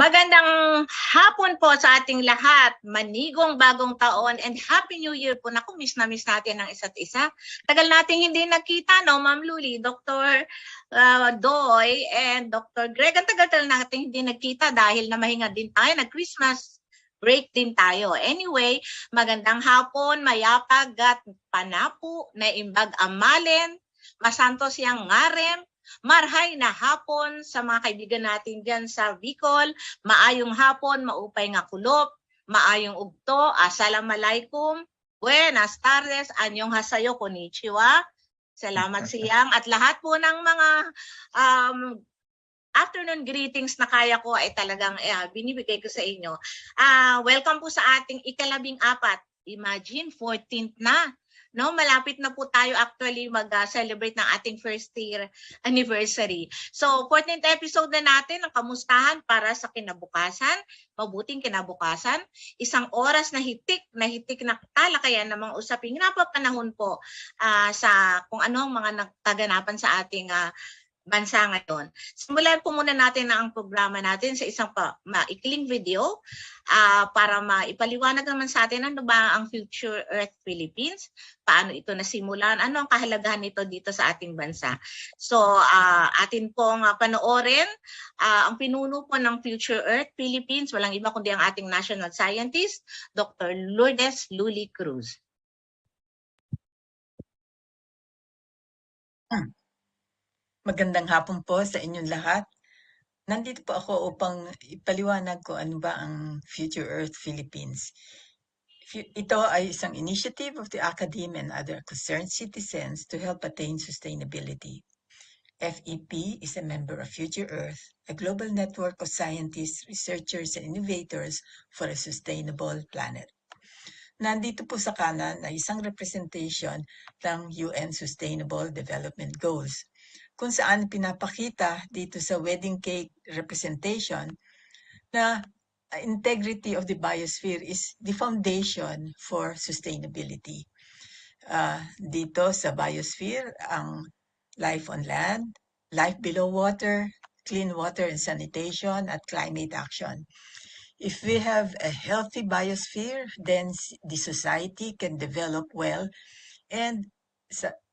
Magandang hapon po sa ating lahat. Manigong bagong taon and Happy New Year po. Naku, miss na miss natin ang isa't isa. Tagal nating hindi nakita, no, Ma'am Luli, Dr. Doy, and Dr. Greg. Ang tagal nating hindi nagkita dahil na mahinga din tayo. Nag-Christmas break din tayo. Anyway, magandang hapon, mayapag at panapu, na imbag amalin, masanto siyang ngarem, marhay na hapon sa mga kaibigan natin dyan sa Bicol. Maayong hapon, maupay nga kulop, maayong ugto, assalamualaikum, buenas tardes, anyong hasayo, konnichiwa. Salamat siyang at lahat po ng mga afternoon greetings na kaya ko ay talagang binibigay ko sa inyo. Welcome po sa ating ika-14. Imagine, 14th na. No, malapit na po tayo actually mag-celebrate ng ating first year anniversary. So, 14th episode na natin ng Kamustahan para sa Kinabukasan, Mabuting Kinabukasan. Isang oras na hitik na talakayan ng mga usaping napapanahon po sa kung ano ang mga nagkaganapan sa ating bansa ngayon. Simulan po muna natin ang programa natin sa isang maikling video para maipaliwanag naman sa atin ano ba ang Future Earth Philippines, paano ito nasimulan, ano ang kahalagahan nito dito sa ating bansa. So atin pong panoorin ang pinuno po ng Future Earth Philippines, walang iba kundi ang ating national scientist, Dr. Lourdes Luli Cruz. Magandang hapon po sa inyong lahat. Nandito po ako upang ipaliwanag ko ano ba ang Future Earth Philippines. Ito ay isang initiative of the academe and other concerned citizens to help attain sustainability. FEP is a member of Future Earth, a global network of scientists, researchers, and innovators for a sustainable planet. Nandito po sa kanan ay isang representation ng UN Sustainable Development Goals, kung saan pinapakita dito sa wedding cake representation na integrity of the biosphere is the foundation for sustainability. Dito sa biosphere, ang life on land, life below water, clean water and sanitation, at climate action. If we have a healthy biosphere, then the society can develop well, and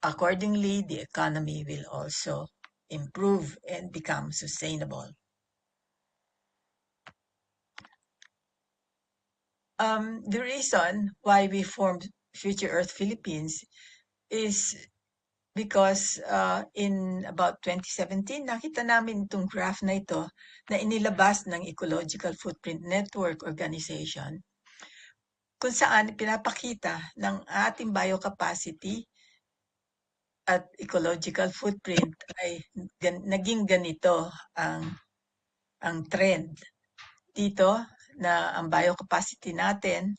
accordingly, the economy will also improve and become sustainable. The reason why we formed Future Earth Philippines is because in about 2017, nakita namin itong graph na ito na inilabas ng Ecological Footprint Network Organization, kung saan pinapakita ng ating biocapacity at ecological footprint ay naging ganito ang trend dito, na ang biocapacity natin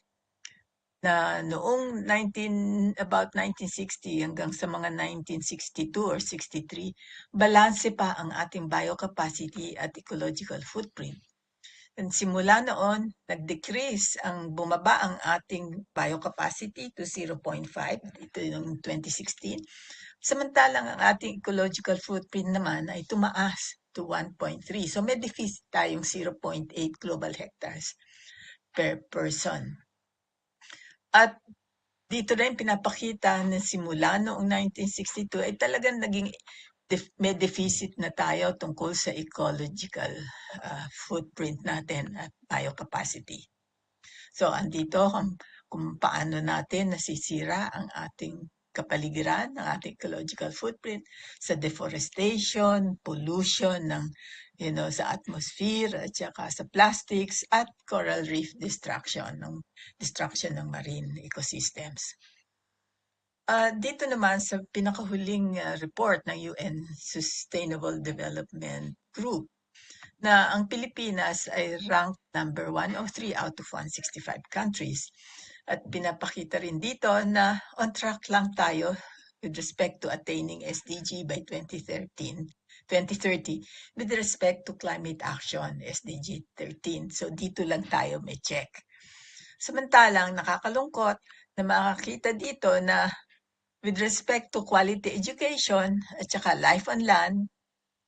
na noong about 1960 hanggang sa mga 1962 or 63, balanse pa ang ating biocapacity at ecological footprint. And simula noon, nag-decrease, bumaba ang ating biocapacity to 0.5, ito yung 2016. Samantalang ang ating ecological footprint naman ay tumaas to 1.3. So may deficit tayong 0.8 global hectares per person. At dito rin pinapakita na simula noong 1962 ay talagang naging may deficit na tayo tungkol sa ecological footprint natin at biocapacity. So andito kung paano natin nasisira ang ating kapaligiran, ang ating ecological footprint sa deforestation, pollution sa atmosphere, at saka sa plastics at coral reef destruction ng marine ecosystems. Dito naman sa pinakahuling report ng UN Sustainable Development Group, na ang Pilipinas ay ranked number 103 out of 165 countries. At pinapakita rin dito na on track lang tayo with respect to attaining SDG by 2030 with respect to climate action, SDG 13. So dito lang tayo may check. Samantalang nakakalungkot na makakita dito na with respect to quality education at saka life on land,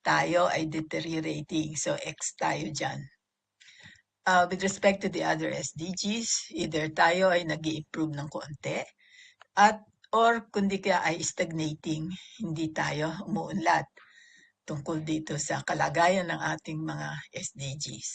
tayo ay deteriorating. So X tayo dyan. with respect to the other SDGs, either tayo ay nag-i-improve ng konti or kundi kaya ay stagnating, hindi tayo umuunlad tungkol dito sa kalagayan ng ating mga SDGs.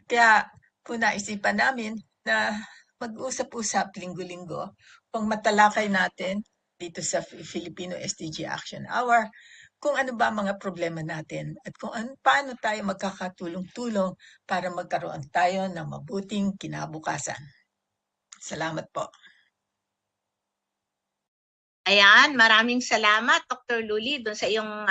Kaya kung naisipan namin na mag-usap-usap linggo-linggo kung matalakay natin dito sa Filipino SDG Action Hour kung ano ba mga problema natin at kung paano tayo magkakatulong-tulong para magkaroon tayo ng mabuting kinabukasan. Salamat po. Ayan, maraming salamat Dr. Luli doon sa iyong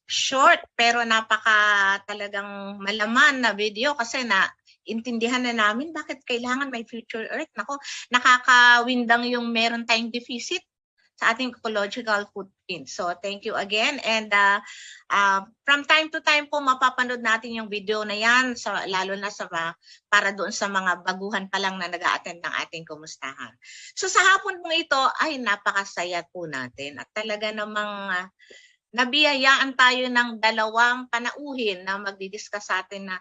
short pero napaka talagang malaman na video kasi na intindihan na namin bakit kailangan may future earth. Nako, nakakawindang yung meron tayong deficit sa ating ecological footprint. So thank you again, and from time to time po mapapanood natin yung video na yan, lalo na para doon sa mga baguhan pa lang na nag-a-attend ng ating Kamustahan. So sa hapon pong ito ay napakasaya po natin at talaga namang nabiyayaan tayo ng dalawang panauhin na magdidiscuss sa atin na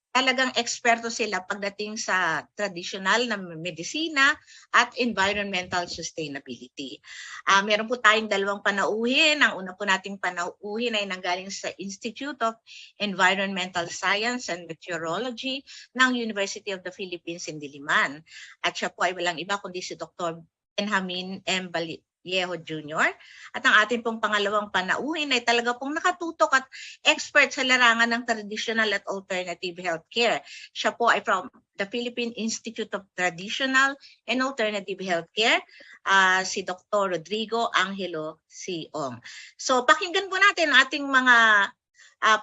talagang eksperto sila pagdating sa traditional na medisina at environmental sustainability. Meron po tayong dalawang panauhin. Ang una po nating panauhin ay nanggaling sa Institute of Environmental Science and Meteorology ng University of the Philippines in Diliman. At siya po ay walang iba kundi si Dr. Benjamin M. Vallejo Jr. At ang ating pong pangalawang panauhin ay talaga pong nakatutok at expert sa larangan ng traditional at alternative healthcare. Siya po ay from the Philippine Institute of Traditional and Alternative Healthcare, si Dr. Rodrigo Angelo C. Ong. So pakinggan po natin ang ating mga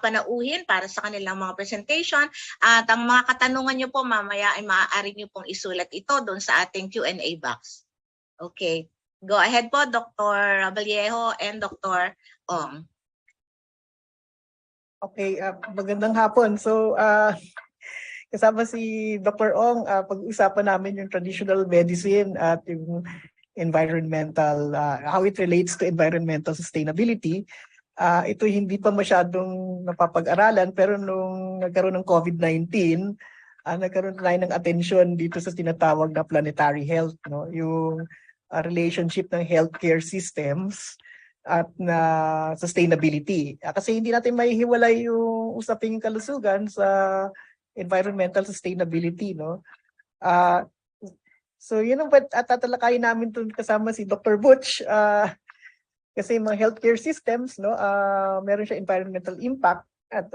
panauhin para sa kanilang mga presentation at ang mga katanungan nyo po mamaya ay maaari nyo pong isulat ito doon sa ating Q&A box. Okay. Go ahead po, Dr. Vallejo and Dr. Ong. Okay, magandang hapon. So, kasama si Dr. Ong, pag-usapan namin yung traditional medicine at yung environmental, how it relates to environmental sustainability. Ito hindi pa masyadong napapag-aralan, pero nung nagkaroon ng COVID-19, nagkaroon tayo ng atensyon dito sa tinatawag na planetary health, no? Yung relationship ng healthcare systems at na sustainability. Kasi hindi natin maihiwalay yung usaping kalusugan sa environmental sustainability, no? So yun ang tatalakayin namin dun kasama si Dr. Butch. Kasi mga healthcare systems, no, meron siya environmental impact at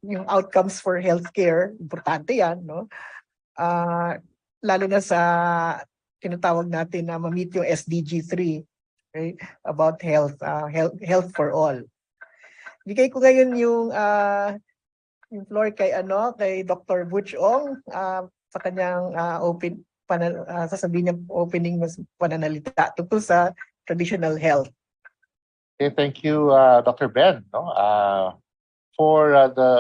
yung outcomes for healthcare, importante yan, no? Lalo na sa tinatawag natin na ma-meet yung SDG 3, okay, about health for all. Bigay ko ngayon yung floor kay Dr. Butch Ong sa kanyang sasabihin niya opening pananalita tungkol sa traditional health. Okay, thank you, Dr. Ben, for the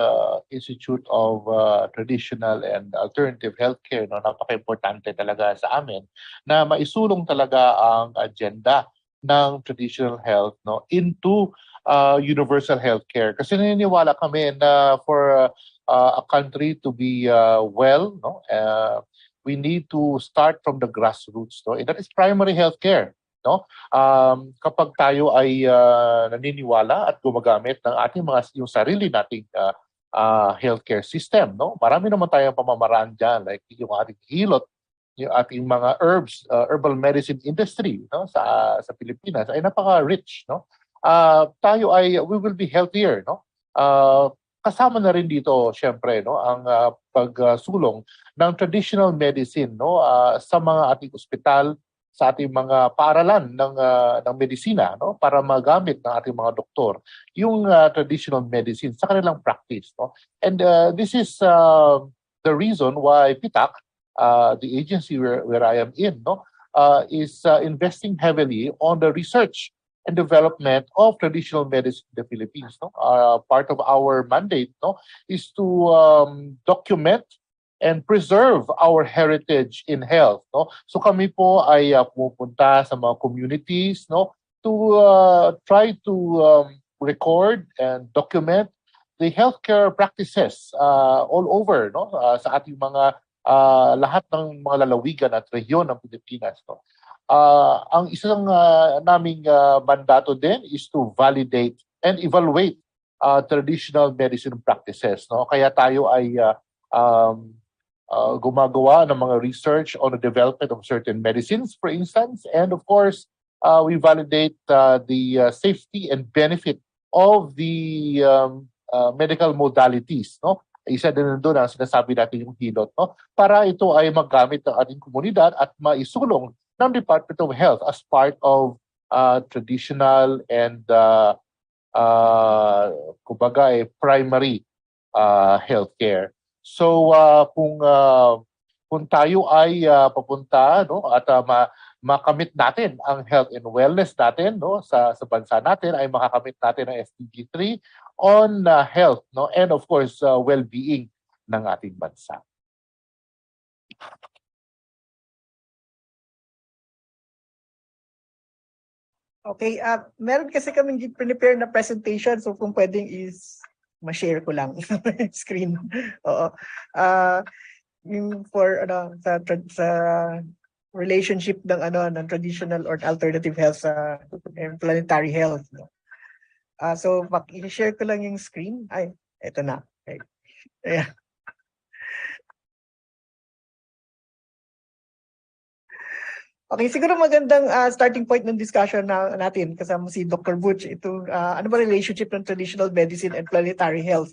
Institute of Traditional and Alternative Healthcare. No, napaka-importante talaga sa amin na maisulong talaga ang agenda ng traditional health, no, into universal healthcare. Kasi naniniwala kami na for a country to be well, no, we need to start from the grassroots, no, and that is primary healthcare. No? Kapag tayo ay naniniwala at gumagamit ng ating yung sarili nating healthcare system, no? Marami naman tayong pamamaraan dyan, like yung ating hilot, yung ating mga herbal medicine industry, no? sa Pilipinas ay napaka-rich, no? We will be healthier, no? Kasama na rin dito syempre, no, ang pagsulong ng traditional medicine, no, sa mga ating ospital, sa ating mga paaralan ng medisina, no, para magamit ng ating mga doktor yung traditional medicine sa kanilang practice, no. And this is the reason why PITAC, the agency where I am in, no, is investing heavily on the research and development of traditional medicine in the Philippines, no. Part of our mandate, no, is to document and preserve our heritage in health, no. So kami po ay pumupunta sa mga communities, no, to try to record and document the healthcare practices all over, no, sa ating mga lahat ng mga lalawigan at rehiyon ng Pilipinas, no. Ang isang naming mandato din is to validate and evaluate traditional medicine practices, no. Kaya tayo ay gumagawa ng mga research on the development of certain medicines, for instance, and of course, we validate the safety and benefit of the medical modalities, no? Isa din doon ang sinasabi natin yung hilot, no? Para ito ay magamit ng ating komunidad at maisulong ng Department of Health as part of traditional and kumbaga primary healthcare. So kung tayo ay papunta, no, at makamit natin ang health and wellness natin, no, sa bansa natin, ay makakamit natin ang SDG 3 on health, no, and of course well-being ng ating bansa. Okay, meron kasi kaming prepare na presentation, so kung pwedeng is ma-share ko lang screen. Oo. Yung for sa relationship ng ng traditional or alternative health sa planetary health, no? So i-share ko lang yung screen. Ay, eto na. Okay. Ayan. Okay, siguro magandang starting point ng discussion natin kasama si Dr. Butch. Ito, ano ba relationship ng traditional medicine and planetary health?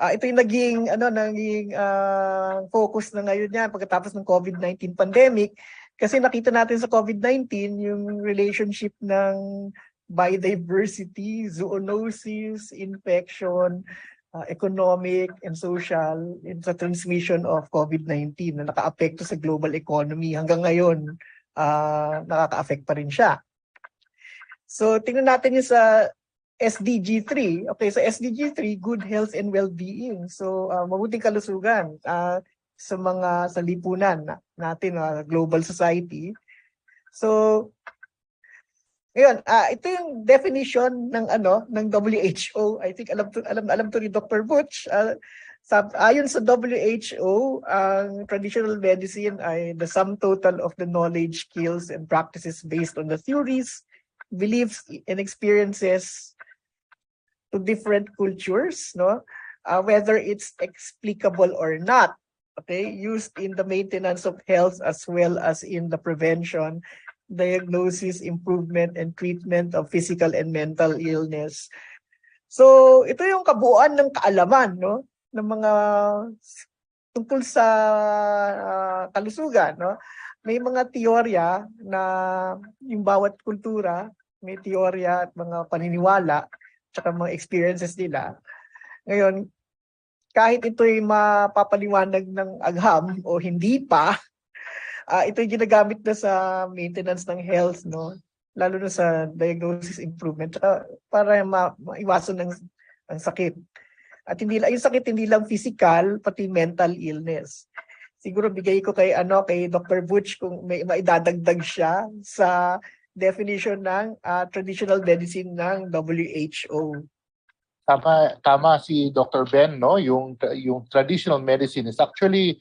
Ito yung naging focus na ngayon niya pagkatapos ng COVID-19 pandemic. Kasi nakita natin sa COVID-19 yung relationship ng biodiversity, zoonosis, infection, economic and social in sa transmission of COVID-19 na naka-apekto sa global economy. Hanggang ngayon, nakaka-affect pa rin siya. So, tingnan natin yung sa SDG 3. Okay, sa SDG 3, good health and well-being. So, mabuting kalusugan sa lipunan natin, global society. So, ngayon, ito yung definition ng ng WHO. I think alam to ni Dr. Butch. Ayon sa WHO, ang traditional medicine ay the sum total of the knowledge, skills, and practices based on the theories, beliefs, and experiences to different cultures, no? Whether it's explicable or not, okay? Used in the maintenance of health as well as in the prevention, diagnosis, improvement, and treatment of physical and mental illness. So, ito yung kabuuan ng kaalaman, no? Ng mga tungkol sa kalusugan, no? May mga teorya na yung bawat kultura, may teorya at mga paniniwala tsaka mga experiences nila. Ngayon, kahit ito'y mapapaliwanag ng agham o hindi pa, ito'y ginagamit na sa maintenance ng health, no? Lalo na sa diagnosis improvement tsaka para maiwasan ang sakit. At hindi lang yung sakit, hindi lang physical, pati mental illness. Siguro bigay ko kay Dr. Butch kung may maidadagdag siya sa definition ng traditional medicine ng WHO. Tama si Dr. Ben, no? Yung traditional medicine is actually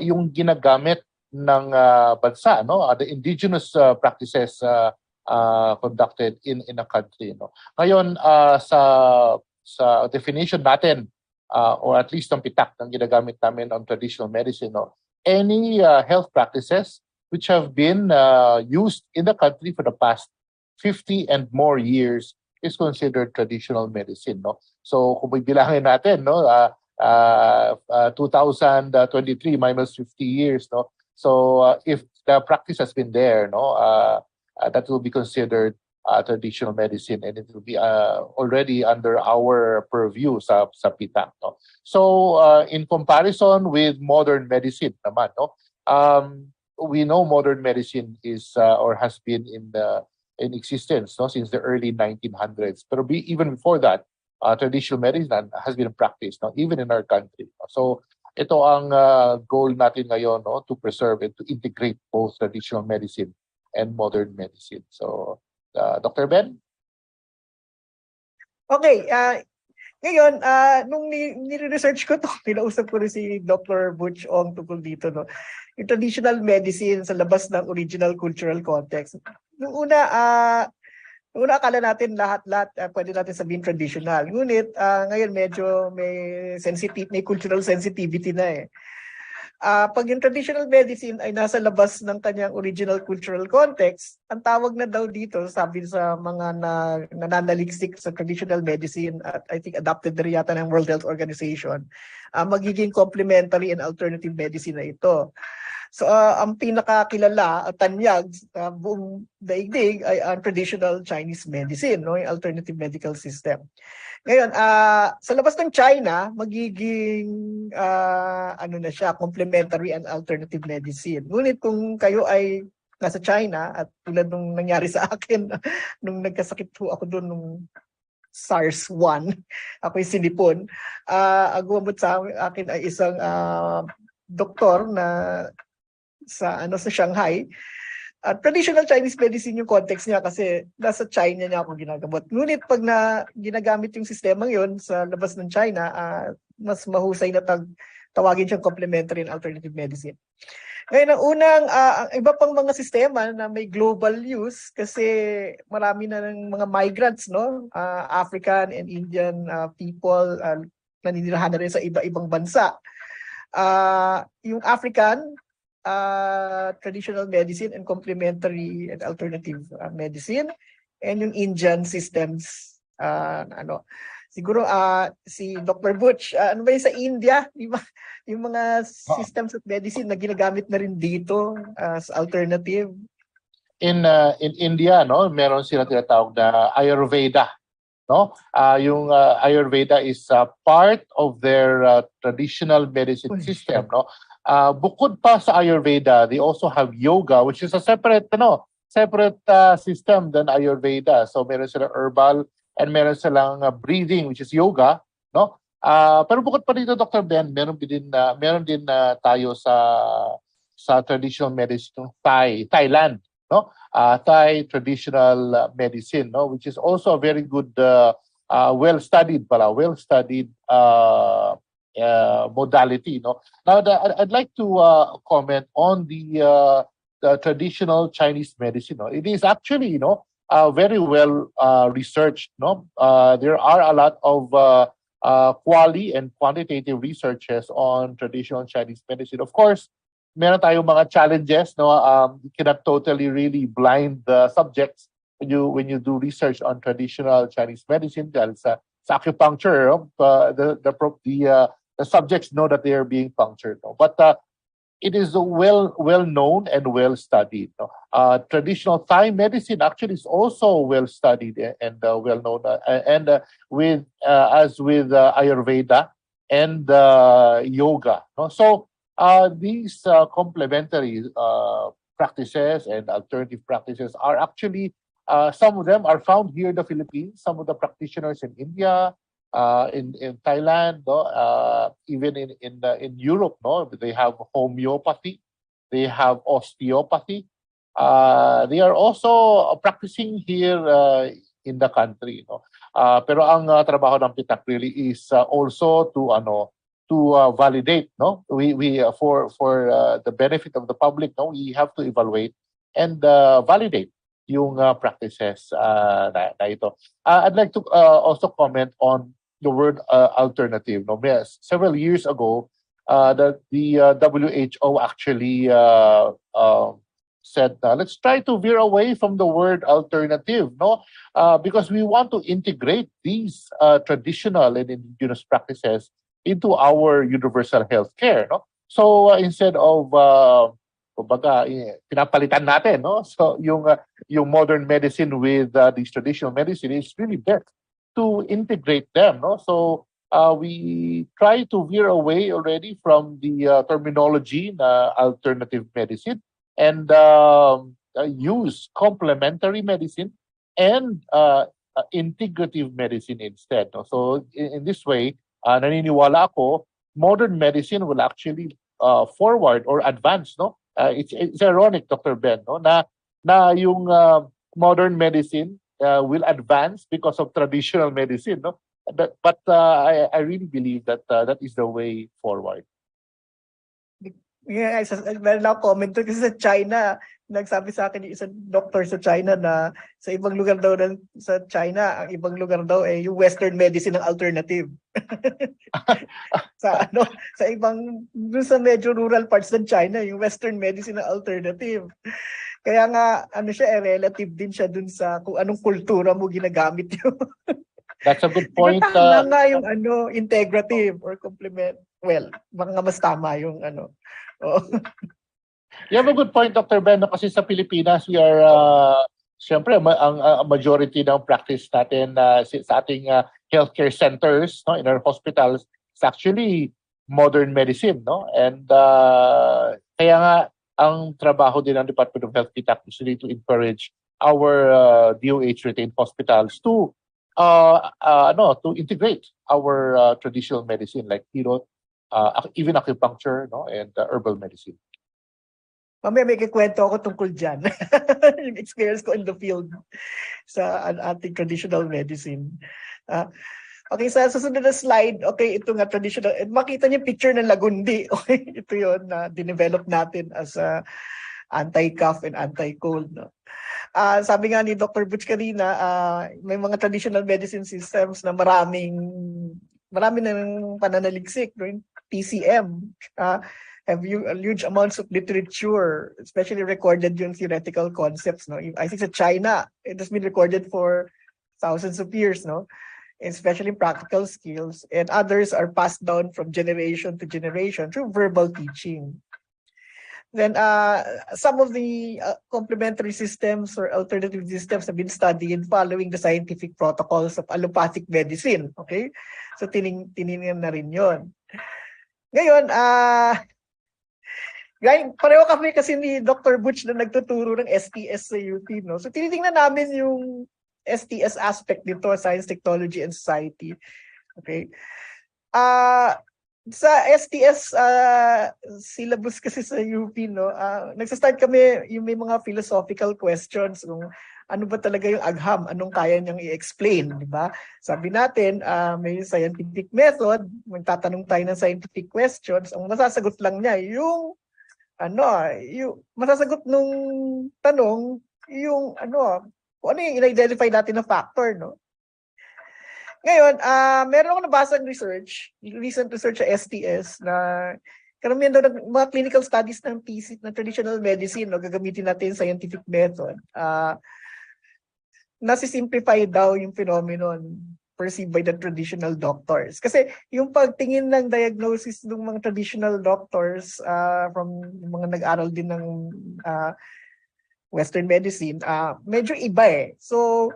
yung ginagamit ng bansa, no? The indigenous practices conducted in a country, no? Ngayon sa definition natin, or at least ang pitak ng ginagamit namin on traditional medicine, no? Any health practices which have been used in the country for the past 50 and more years is considered traditional medicine, no? So kung bibilangin natin, no, 2023 minus 50 years, no? So if the practice has been there, no, that will be considered traditional medicine, and it will be already under our purview sa PITAC, no? So in comparison with modern medicine naman, no, we know modern medicine is or has been in existence, no, since the early 1900s. But even before that, traditional medicine has been practiced, no, even in our country. So ito ang goal natin ngayon, no, to preserve and to integrate both traditional medicine and modern medicine. So Dr. Ben? Okay, Ngayon, nung ni-research ko to, kinausap ko rin si Dr. Butch Ong tungkol dito, no? Yung traditional medicine sa labas ng original cultural context. Nung una akala natin lahat pwede natin sabihin traditional. Ngunit ngayon medyo may cultural sensitivity na eh. Pag yung traditional medicine ay nasa labas ng kanyang original cultural context, ang tawag na daw dito, sabi sa mga nananaliksik sa traditional medicine at I think adopted na rin yata ng World Health Organization, magiging complementary and alternative medicine na ito. So ang pinakakilala at tanyag sa buong daigdig ay ang traditional Chinese medicine, no, yung alternative medical system. Ngayon, sa labas ng China, magiging ano na siya, complementary and alternative medicine. Ngunit kung kayo ay nasa China at tulad nung nangyari sa akin nung nagkasakit po ako doon nung SARS-1, ako'y sinipon, ang gumamot sa akin ay isang doktor na sa Shanghai. Traditional Chinese medicine yung context niya kasi nasa China niya ako ginagamot. Ngunit pag ginagamit yung sistemang yon sa labas ng China, mas mahusay na tawagin siyang complementary and alternative medicine. Ngayon, ang iba pang mga sistema na may global use kasi marami na ng mga migrants, no? African and Indian people naninirahan na rin sa iba-ibang bansa. Yung African, traditional medicine and complementary and alternative medicine, and yung Indian systems, siguro si Dr. Butch, ano ba yung sa India, di ba? Yung mga systems of medicine na ginagamit na rin dito as alternative. In India, no, meron sila tinatawag na Ayurveda, no? Yung Ayurveda is part of their traditional medicine system, no? Bukod pa sa Ayurveda, they also have yoga, which is a separate system than Ayurveda. So meron silang herbal and meron silang breathing, which is yoga, no? Pero bukod pa dito, Dr. Ben, meron din tayo sa traditional medicine ng Thailand, no? Thai traditional medicine, no, which is also a very good well-studied modality, no. Now, I'd like to comment on the traditional Chinese medicine. No? It is actually, very well researched. No, there are a lot of quali and quantitative researches on traditional Chinese medicine. Of course, meron tayong mga challenges. No, you cannot totally really blind the subjects when you do research on traditional Chinese medicine. Dahil sa acupuncture, the subjects know that they are being punctured, no? But it is well known and well studied. No? Traditional Thai medicine actually is also well studied and well known, as with Ayurveda and yoga. No? So these complementary practices and alternative practices are actually some of them are found here in the Philippines. Some of the practitioners in India. In Thailand, no, even in Europe, no, they have homeopathy, they have osteopathy. They are also practicing here in the country, no. Pero ang trabaho ng PITAC really is also to validate, no. We for the benefit of the public, no, we have to evaluate and validate yung practices na ito. I'd like to also comment on the word alternative. No, yes, several years ago, the WHO actually said, let's try to veer away from the word alternative, no, because we want to integrate these traditional and indigenous practices into our universal health care, no. So instead of pinapalitan natin, no, so yung modern medicine with these traditional medicine, is really best to integrate them, no? So we try to veer away already from the terminology na alternative medicine and use complementary medicine and integrative medicine instead. No? So in this way, naniniwala ako, modern medicine will actually forward or advance. No, it's ironic, Dr. Ben, no, na yung modern medicine will advance because of traditional medicine, no? But I really believe that that is the way forward. Yeah, meron lang comment to kasi sa China, nagsabi sa akin yung isang doctor sa China na sa ibang lugar daw sa China, ang ibang lugar daw yung Western medicine ang alternative. sa sa ibang doon sa medyo rural parts ng China, yung Western medicine ang alternative. Kaya nga siya relative din siya dun sa kung anong kultura mo ginagamit yun. That's a good point. Tama nga yung integrative or complement. Well, baka mas tama yung Oh. You have a good point, Dr. Ben, no? Kasi sa Pilipinas, we are, siyempre, ang majority ng practice natin sa ating healthcare centers, no, in our hospitals, is actually modern medicine, no? And kaya nga, ang trabaho din ng Department of Health actually to encourage our DOH retained hospitals to integrate our traditional medicine like even acupuncture, no, and herbal medicine. Mamaya may kikwento ako tungkol dyan. Yung experience ko in the field sa ating traditional medicine. Okay, sa susunod na slide, okay, ito nga traditional. Makita niyo yung picture ng lagundi. Okay, ito yun na dinevelop natin as anti-cough and anti-cold. No? Sabi nga ni Dr. Butch kanina, may mga traditional medicine systems na marami ng pananaliksik, no? TCM. Have huge amounts of literature, especially recorded yung theoretical concepts. No? I think sa China, it has been recorded for thousands of years, no? Especially practical skills. And others are passed down from generation to generation through verbal teaching. Then some of the complementary systems or alternative systems have been studied following the scientific protocols of allopathic medicine. Okay? So tiningnan na rin yun. Ngayon, pareho kami kasi ni Dr. Butch na nagtuturo ng STS sa UP. No? So tinitingnan namin yung STS aspect dito, Science, Technology, and Society. Okay? Sa STS syllabus kasi sa UP, no, nagsastart kami yung may mga philosophical questions kung ano ba talaga yung agham, anong kaya niyang i-explain, di ba? Sabi natin, may scientific method, magtatanong tayo ng scientific questions, ang masasagot lang niya yung masasagot nung tanong, yung kung ano yung in-identify natin na factor, no? Ngayon, meron ako nabasang recent research sa STS na karamihan daw ng mga clinical studies ng traditional medicine, no, gagamitin natin scientific method. Nasisimplify daw yung phenomenon perceived by the traditional doctors. Kasi yung pagtingin ng diagnosis ng mga traditional doctors from mga nag-aral din ng Western medicine, medyo iba eh. So,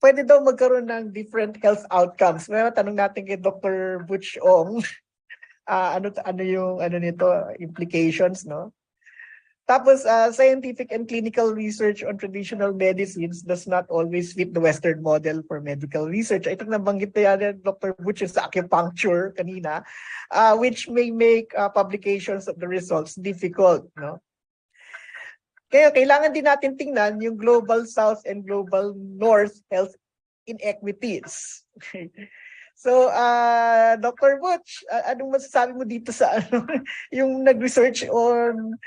pwede daw magkaroon ng different health outcomes. May tanong natin kay Dr. Butch Ong, ano yung nito, implications, no? Tapos, scientific and clinical research on traditional medicines does not always fit the Western model for medical research. I think nabanggit na yan Dr. Butch sa acupuncture kanina, which may make publications of the results difficult, no? Kaya kailangan din natin tingnan yung global south and global north health inequities. Okay. So, Dr. Butch, anong masasabi mo dito sa yung nag-research on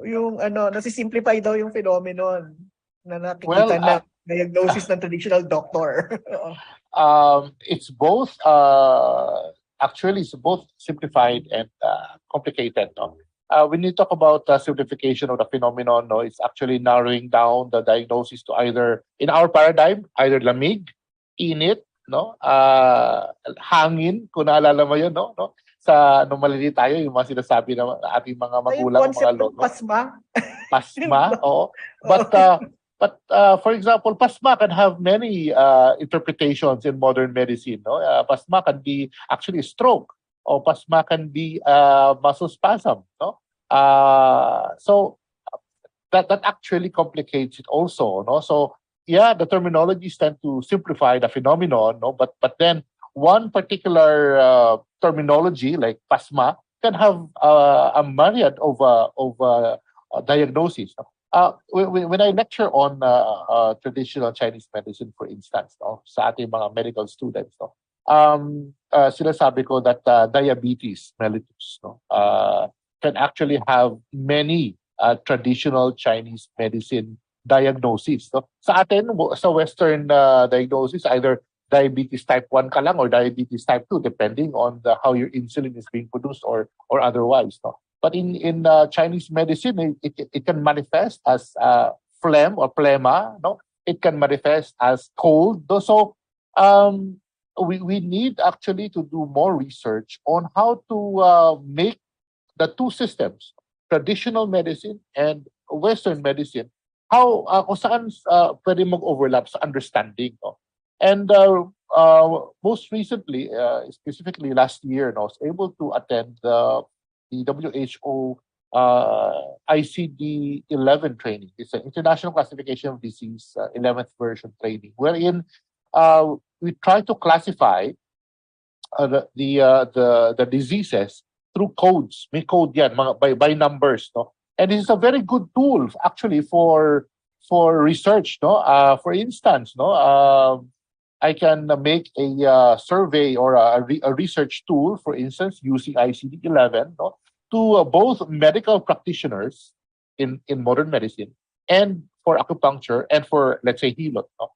yung nasisimplify daw yung phenomenon na nakikita na diagnosis ng traditional doctor? It's both actually it's both simplified and complicated, no? When you talk about simplification of the phenomenon, no, it's actually narrowing down the diagnosis to either, in our paradigm, either lamig, init, no, hangin, kung naalala mo yun, no? Sa maliliit tayo, yung mga sinasabi ng ating mga magulang, mga lolo. Pasma? Pasma, oo. But for example, pasma can have many interpretations in modern medicine, no? Pasma can be actually stroke, or pasma can be muscle spasm, no? So that actually complicates it also, no? So yeah, the terminologies tend to simplify the phenomenon, no? But then one particular terminology like pasma can have a myriad of diagnoses. when I lecture on traditional Chinese medicine, for instance, no, sa ating mga medical students, no, sinasabi ko that diabetes mellitus, no, can actually have many traditional Chinese medicine diagnoses. No? Sa atin, sa Western diagnosis, either diabetes type 1 ka lang or diabetes type 2, depending on how your insulin is being produced or otherwise. No? But in Chinese medicine, it can manifest as phlegm or phlegma. No, it can manifest as cold. So we need actually to do more research on how to make the two systems, traditional medicine and Western medicine, how kung saan pwede mag-overlap sa understanding. No? And most recently, specifically last year, no, I was able to attend the WHO ICD-11 training. It's an International Classification of Disease 11th version training, wherein we try to classify the diseases through codes. May code yan, by numbers. No? And this is a very good tool actually for research. No? For instance, no, I can make a survey or a research tool, for instance, using ICD-11, no, to both medical practitioners in modern medicine and for acupuncture and for, let's say, hilot. No?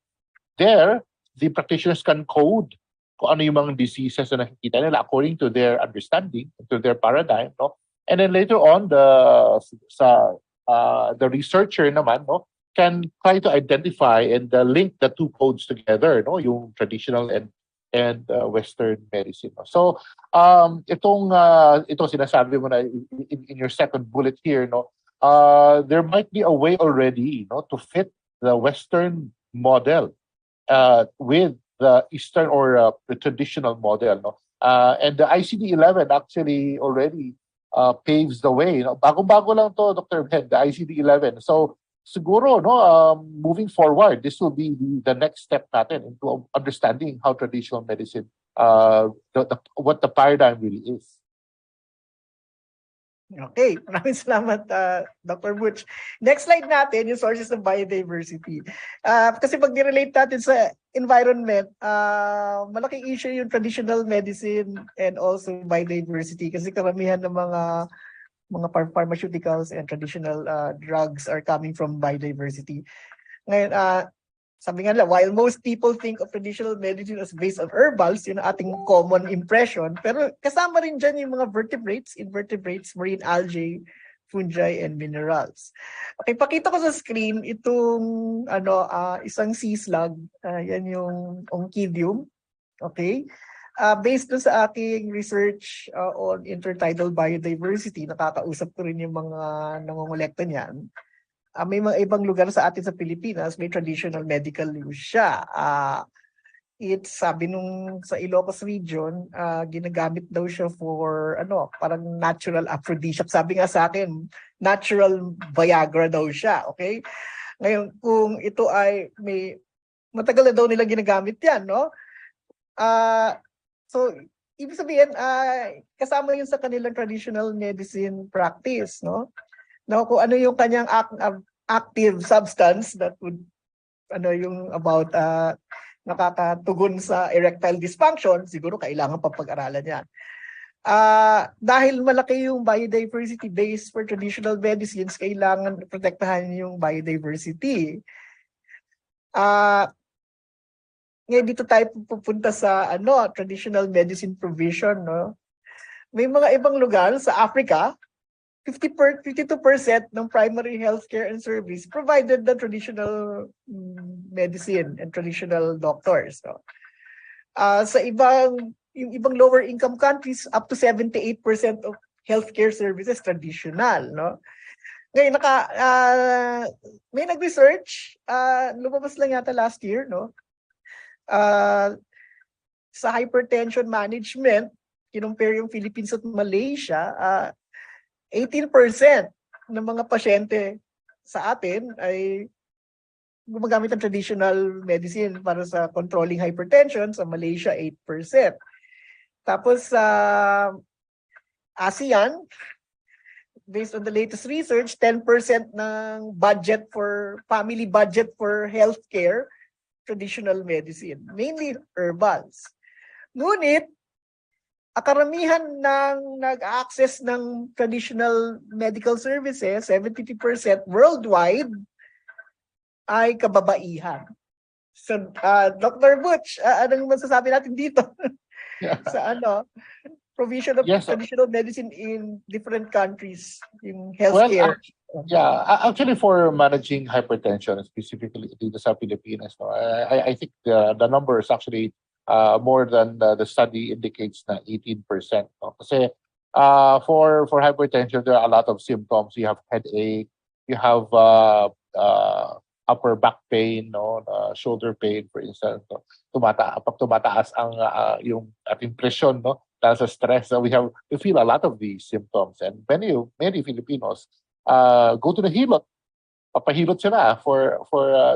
There, the practitioners can code kung ano yung mga diseases na nakikita nila according to their understanding, to their paradigm. No? And then later on, the researcher naman, no, can try to identify and link the two codes together, no, yung traditional and Western medicine. No? So itong sinasabi mo na in your second bullet here, no, there might be a way already, no, to fit the Western model with the Eastern or the traditional model, no, and the ICD-11 actually already paves the way. No? Bago-bago lang to, Dr. Ben, the ICD-11. So siguro, no, moving forward, this will be the next step natin into understanding how traditional medicine, what the paradigm really is. Okay, maraming salamat, Dr. Butch. Next slide natin, yung sources of biodiversity. Kasi pag nirelate natin sa environment, malaking issue yung traditional medicine and also biodiversity kasi karamihan ng mga pharmaceuticals and traditional drugs are coming from biodiversity. Ngayon, sabi nga nila, while most people think of traditional medicine as based on herbals, yun ang ating common impression, pero kasama rin dyan yung mga vertebrates, invertebrates, marine algae, fungi, and minerals. Okay, pakita ko sa screen itong isang sea slug, yan yung Oncidium. Okay? Based dun sa aking research on intertidal biodiversity, nakakausap ko rin yung mga nangongolekta niyan. May mga ibang lugar sa atin sa Pilipinas, may traditional medical use siya. It's sabi nung sa Ilocos region, ginagamit daw siya for parang natural aphrodisiac. Sabi nga sa akin, natural Viagra daw siya, okay? Ngayon, kung ito ay matagal na daw nila ginagamit 'yan, no? So, ibig sabihin, kasama yun sa kanilang traditional medicine practice, no? Now, kung ano yung kanyang active substance that would, yung about nakakatugon sa erectile dysfunction, siguro kailangan pa pag-aralan yan. Dahil malaki yung biodiversity base for traditional medicines, kailangan protektahan yung biodiversity. Ngayon dito tayo pupunta sa traditional medicine provision, no? May mga ibang lugar sa Africa, 52% ng primary healthcare and service provided the traditional medicine and traditional doctors, no? Sa yung ibang lower income countries, up to 78% of healthcare services traditional, no? Ngayon may nag-research, lumabas lang yata last year, no? Sa hypertension management, kinumpare yung Philippines at Malaysia, 18% ng mga pasyente sa atin ay gumagamit ng traditional medicine para sa controlling hypertension. Sa Malaysia, 8%. Tapos sa ASEAN, based on the latest research, 10% ng family budget for healthcare, traditional medicine, mainly herbals. Ngunit, karamihan ng nag-access ng traditional medical services, 72% worldwide, ay kababaihan. So, Dr. Butch, anong masasabi natin dito? Sa provision of Yes. traditional medicine in different countries in Well, healthcare. actually for managing hypertension, specifically dito sa Pilipinas, no, I think the number is actually more than the study indicates na 18%. No? Kasi for hypertension, there are a lot of symptoms. You have headache, you have upper back pain, no, shoulder pain, for instance. No? Pag tumataas ang yung ating presyon, no, dahil sa stress, we feel a lot of these symptoms, and many Filipinos go to the hilot, papahilot sila for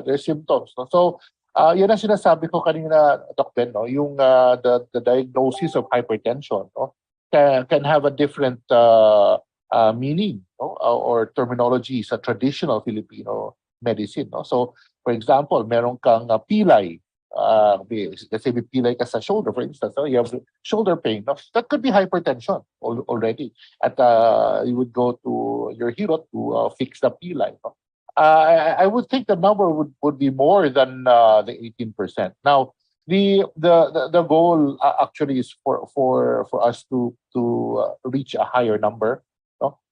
their symptoms. No? So yan ang sinasabi ko kanina, Doc Ben, no, yung the diagnosis of hypertension, no, can have a different meaning, no, or terminology sa traditional Filipino medicine. No? So for example, meron kang pilay. Let's say may pilay ka sa shoulder, for instance, no? You have shoulder pain. No? That could be hypertension already. At you would go to your hilot to fix the pilay. No? I would think the number would be more than the 18%. Now, the goal actually is for us to reach a higher number. No?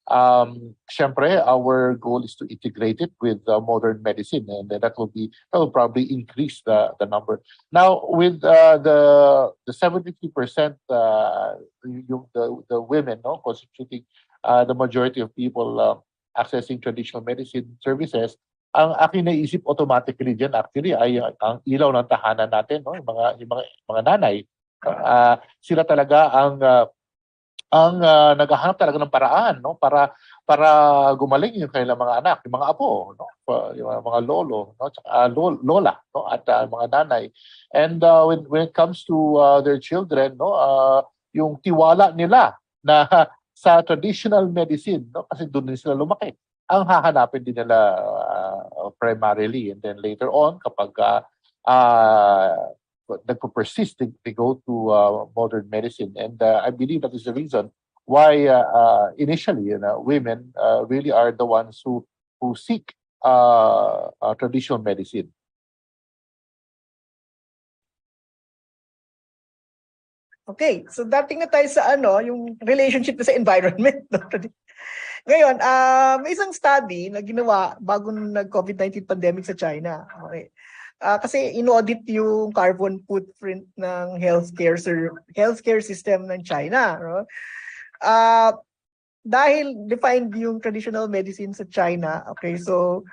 Siyempre, our goal is to integrate it with modern medicine, and that will probably increase the number. Now, with the 73%, the women, no, constituting the majority of people accessing traditional medicine services, ang aking naisip automatically dyan actually ay ang ilaw ng tahanan natin, no, yung mga nanay. Sila talaga ang naghahanap talaga ng paraan, no, para gumaling yung kanilang mga anak, yung mga apo, no, yung mga lolo, no, tsaka lola, no, at mga nanay. And when it comes to their children, no, yung tiwala nila na sa traditional medicine, no, kasi doon din sila lumaki, ang hahanapin din nila primarily, and then later on kapag nagpo-persist, they go to modern medicine. And I believe that is the reason why initially, women really are the ones who seek traditional medicine. Okay, so dating na tayo sa yung relationship na sa environment. Ngayon, may isang study na ginawa bago nag-COVID-19 pandemic sa China. Okay. Kasi in-audit yung carbon footprint ng healthcare system ng China. No? Dahil defined yung traditional medicine sa China, okay, so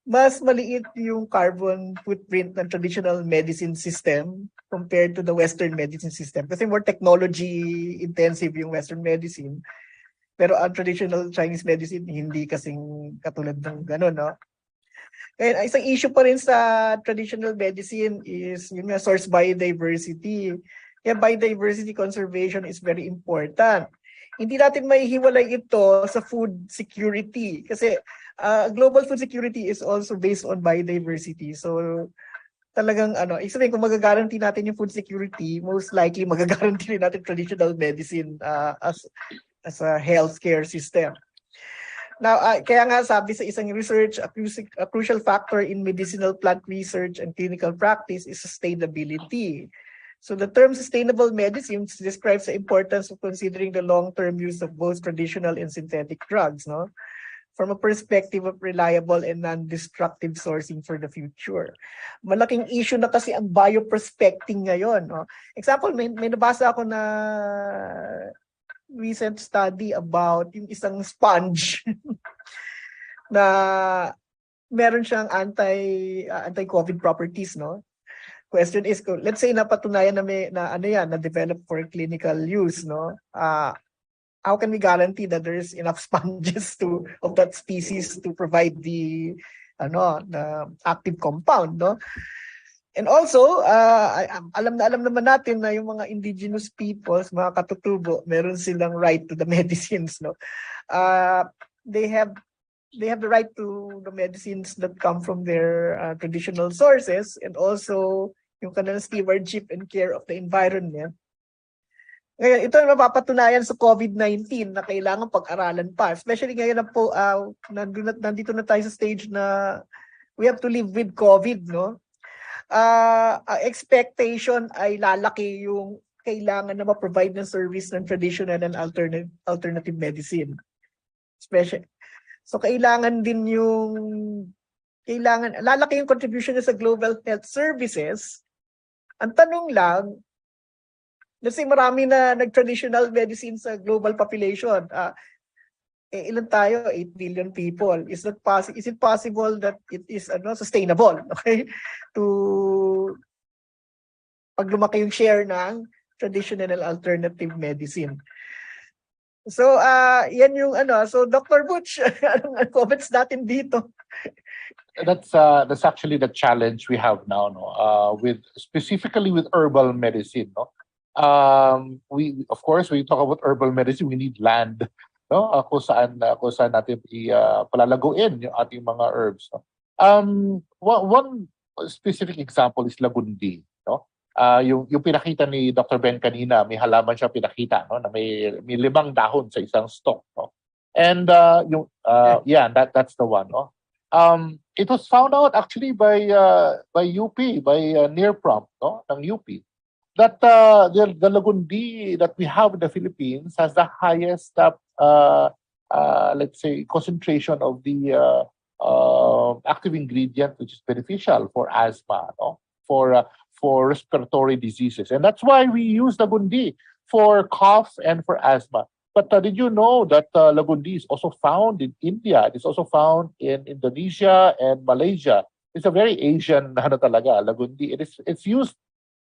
mas maliit yung carbon footprint ng traditional medicine system compared to the Western medicine system. Kasi more technology intensive yung Western medicine. Pero ang traditional Chinese medicine, hindi kasing katulad ng gano'n, no? And isang issue pa rin sa traditional medicine is yung source biodiversity. Kaya biodiversity conservation is very important. Hindi natin maihiwalay ito sa food security kasi global food security is also based on biodiversity. So talagang sabihin kung magagaranti natin yung food security, most likely magagaranti rin natin traditional medicine as a healthcare system. Now, kaya nga sabi sa isang research, a crucial factor in medicinal plant research and clinical practice is sustainability. So the term sustainable medicine describes the importance of considering the long-term use of both traditional and synthetic drugs, no? From a perspective of reliable and non-destructive sourcing for the future. Malaking issue na kasi ang bioprospecting ngayon. No? Example, may nabasa ako na recent study about yung isang sponge na meron siyang anti-COVID properties, no? Question is, let's say napatunayan na develop for clinical use, no? How can we guarantee that there is enough sponges of that species to provide the active compound, no? And also, alam naman natin na yung mga indigenous peoples, mga katutubo, meron silang right to the medicines, no? They have the right to the medicines that come from their traditional sources, and also yung kanilang stewardship and care of the environment. Ngayon, ito ang mapapatunayan sa COVID-19 na kailangan pag-aralan pa. Especially ngayon na po, nandito na tayo sa stage na we have to live with COVID, no? Expectation ay lalaki yung kailangan na ma-provide ng service ng traditional and alternative medicine. So kailangan din lalaki yung contribution niya sa global health services. Ang tanong lang, let's say marami na nag-traditional medicine sa global population. Ilan tayo? 8 billion people. Is it possible that it is sustainable? Okay? To pag lumaki yung share ng traditional and alternative medicine. So, yan yung So, Dr. Butch, anong comments natin dito? That's actually the challenge we have now, no? Specifically with herbal medicine, no? We of course we talk about herbal medicine, we need land, no? Kung saan natin palalaguin yung ating mga herbs, no? One specific example is lagundi, no? Yung pinakita ni Dr. Ben kanina, may halaman siya pinakita, no, na may 5 dahon sa isang stalk, no? And that's the one, no? It was found out actually by UP, by NIRPROM, no, ng UP, that the lagundi that we have in the Philippines has the highest let's say concentration of the active ingredient which is beneficial for asthma, no, for respiratory diseases, and that's why we use lagundi for cough and for asthma. But did you know that lagundi is also found in India? It's also found in Indonesia and Malaysia. It's a very Asian talaga, lagundi. It's used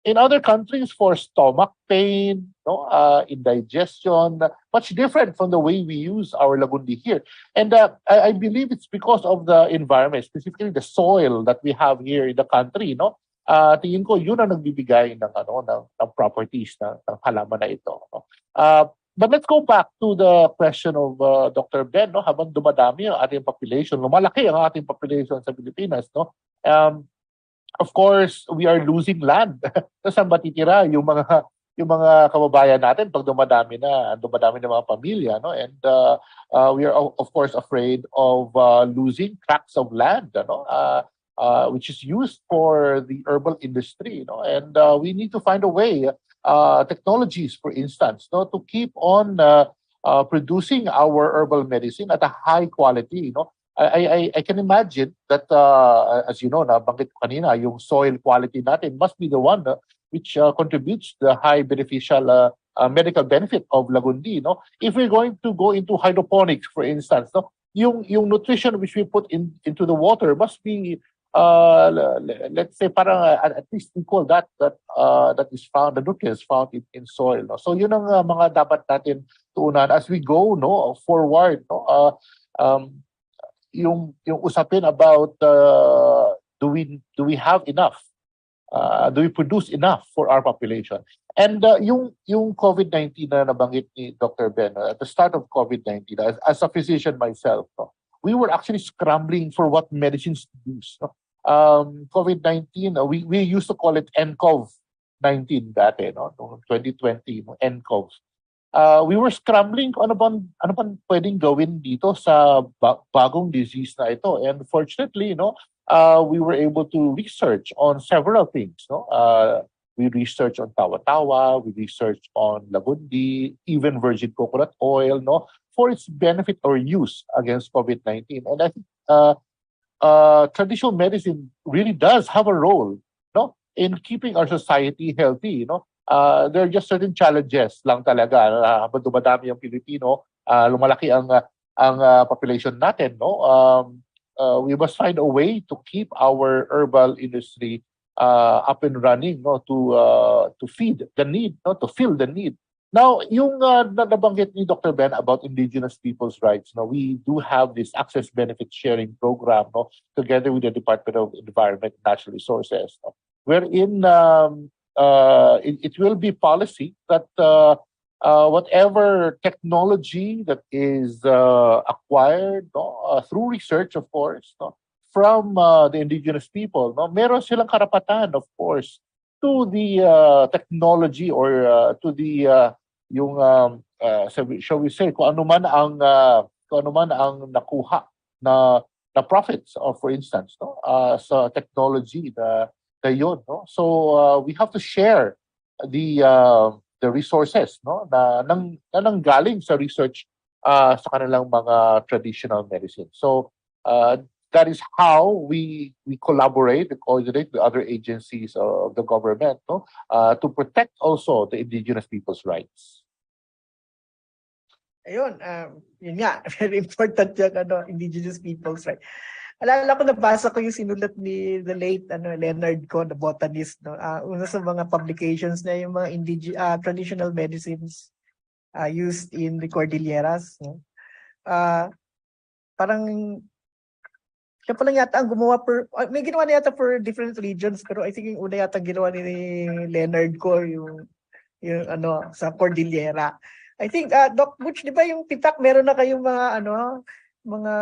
in other countries for stomach pain, no, indigestion, much different from the way we use our lagundi here. And I believe it's because of the environment, specifically the soil that we have here in the country, no? Tingin ko yun ang nagbibigay ng properties ng halaman na ito, no? But let's go back to the question of Dr. Ben, no? Habang dumadami ang ating population, lumalaki ang ating population sa Pilipinas, no? Of course, we are losing land. Saan ba titira yung mga kababayan natin pag dumadami ng mga pamilya, no? And we are of course afraid of losing tracts of land, no? Which is used for the herbal industry, no? And we need to find a way, technologies, for instance, no, to keep on producing our herbal medicine at a high quality, no? I can imagine that, as you know, nabanggit ko kanina, yung soil quality natin must be the one which contributes the high beneficial medical benefit of lagundi, no? If we're going to go into hydroponics, for instance, no, yung nutrition which we put into the water must be, let's say, parang at least equal that is found, the nutrients found in soil, no? So yun ang mga dapat natin tuunan as we go, no, forward, no? Yung usapin about do we have enough, do we produce enough for our population? And yung COVID-19 na nabanggit ni Dr. Ben, at the start of COVID-19, as a physician myself, no, we were actually scrambling for what medicines to use, no? COVID-19, we used to call it NCOV-19 dati, no? Noong 2020, no? NCOV. We were scrambling kung ano bang pwedeng gawin dito sa bagong disease na ito. And fortunately, no, we were able to research on several things, no? We researched on tawa-tawa, we researched on lagundi, even virgin coconut oil, no, for its benefit or use against COVID-19. And I think traditional medicine really does have a role, no, in keeping our society healthy, no? There are just certain challenges lang talaga. Habang dumadami ang Pilipino, lumalaki ang population natin, no? We must find a way to keep our herbal industry up and running, no, to feed the need, no, to fill the need. Now, yung nabanggit ni Dr. Ben about indigenous people's rights, no, we do have this access benefit sharing program, no, together with the Department of Environment and Natural Resources, no? wherein it will be policy that whatever technology that is acquired, no, through research, of course, no, from the indigenous people, no, meron silang karapatan, of course, to the technology or to the yung shall we say kung ano man ang nakuha na profits, or for instance, no, sa technology na yun, no. So we have to share the resources, no, na nanggaling sa research sa kanilang mga traditional medicine. So that is how we collaborate and coordinate with other agencies of the government, no, to protect also the indigenous people's rights. Ayun, yun nga, very important yung indigenous people's right. Alala ko, nabasa ko yung sinulat ni the late Leonard Cohen, the botanist, no? Una sa mga publications na yung mga traditional medicines used in the Cordilleras, no? Parang siya pa lang yata ang gumawa may ginawa na yata for different regions, pero I think yung una yata ginawa ni Leonard Cohen yung sa Cordillera. I think Doc Butch, di ba yung pitak, meron na kayong mga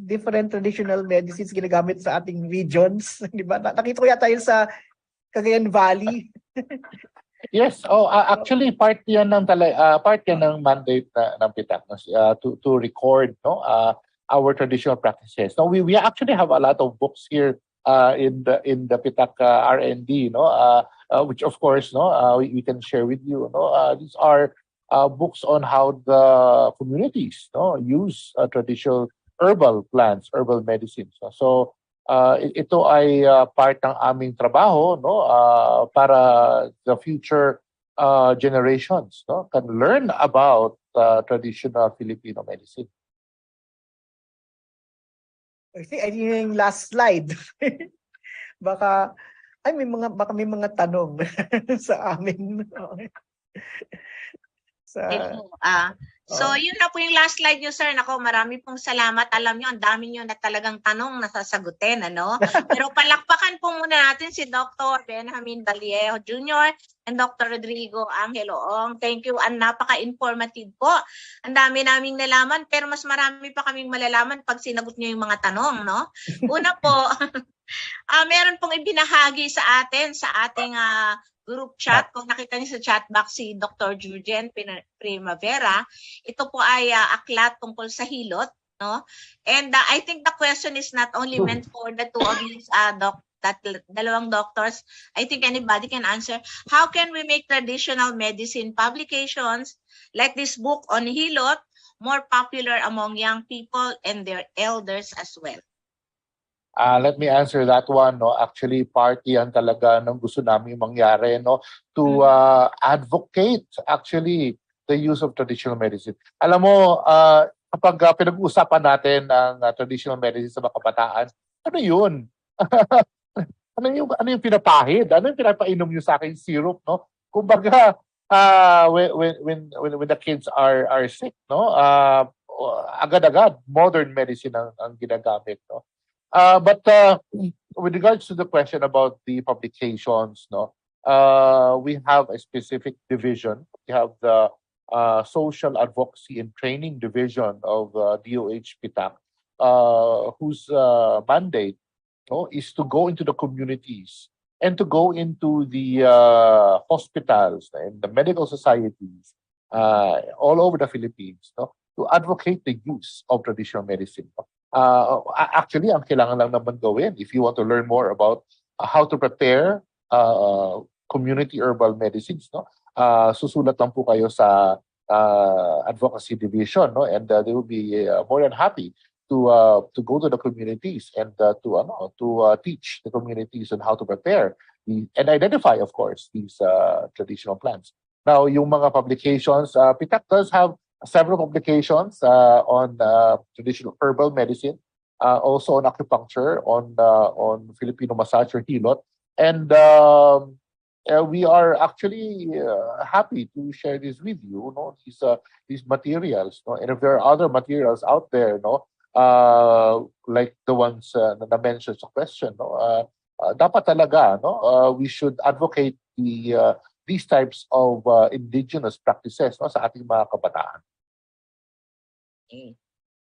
different traditional medicines ginagamit sa ating regions, di ba? Nakita ko yata yun sa Cagayan Valley. Yes, actually part yan ng mandate ng PITAC to record, no, our traditional practices. Now we actually have a lot of books here in the PITAC R&D, no, which of course, no, we can share with you, no. These are books on how the communities, no, use traditional herbal plants, herbal medicines. No? So ito ay part ng aming trabaho, no, para the future generations, no, can learn about traditional Filipino medicine. I think yung last slide. baka may mga tanong sa amin. So yun na po yung last slide nyo, sir. Nako, marami pong salamat. Alam nyo, ang dami nyo na talagang tanong na sasagutin, Pero palakpakan po muna natin si Dr. Benjamin Vallejo Jr. and Dr. Rodrigo Angelo Ong. Thank you. Ang napaka-informative po. Ang dami naming nalaman, pero mas marami pa kaming malalaman pag sinagot nyo yung mga tanong, no? Una po, meron pong ibinahagi sa atin, sa ating group chat. Kung nakita niyo sa chat box si Dr. Jurgen Primavera, ito po ay aklat tungkol sa hilot, no? And I think the question is not only meant for the two of these dalawang doctors. I think anybody can answer. How can we make traditional medicine publications like this book on hilot more popular among young people and their elders as well? Let me answer that one, no. Actually, part yan talaga ng gusto namin mangyari, no, to advocate actually the use of traditional medicine. Alam mo, kapag pinag-uusapan natin ang traditional medicine sa mga kabataan, ano yun? ano yung pinapahid? Ano yung pinapainom nyo sa akin syrup, no? Kumbaga, when the kids are sick, no, agad-agad modern medicine ang ginagamit, no. But with regards to the question about the publications, no, we have a specific division. We have the Social Advocacy and Training Division of DOH PITAC, whose mandate, no, is to go into the communities and to go into the hospitals and the medical societies all over the Philippines, no, to advocate the use of traditional medicine. Actually, ang kailangan lang naman gawin, if you want to learn more about how to prepare community herbal medicines, no, susulat lang po kayo sa advocacy division, no, and they will be more than happy to go to the communities and to teach the communities on how to prepare and identify, of course, these traditional plants. Now, yung mga publications, PITAC does have several publications on traditional herbal medicine, also on acupuncture, on Filipino massage or hilot, and we are actually happy to share this with you, no, these materials, no, and if there are other materials out there, no, like the ones na mentioned sa question, no, dapat talaga, no, we should advocate these types of indigenous practices, no, sa ating mga kabataan. Okay.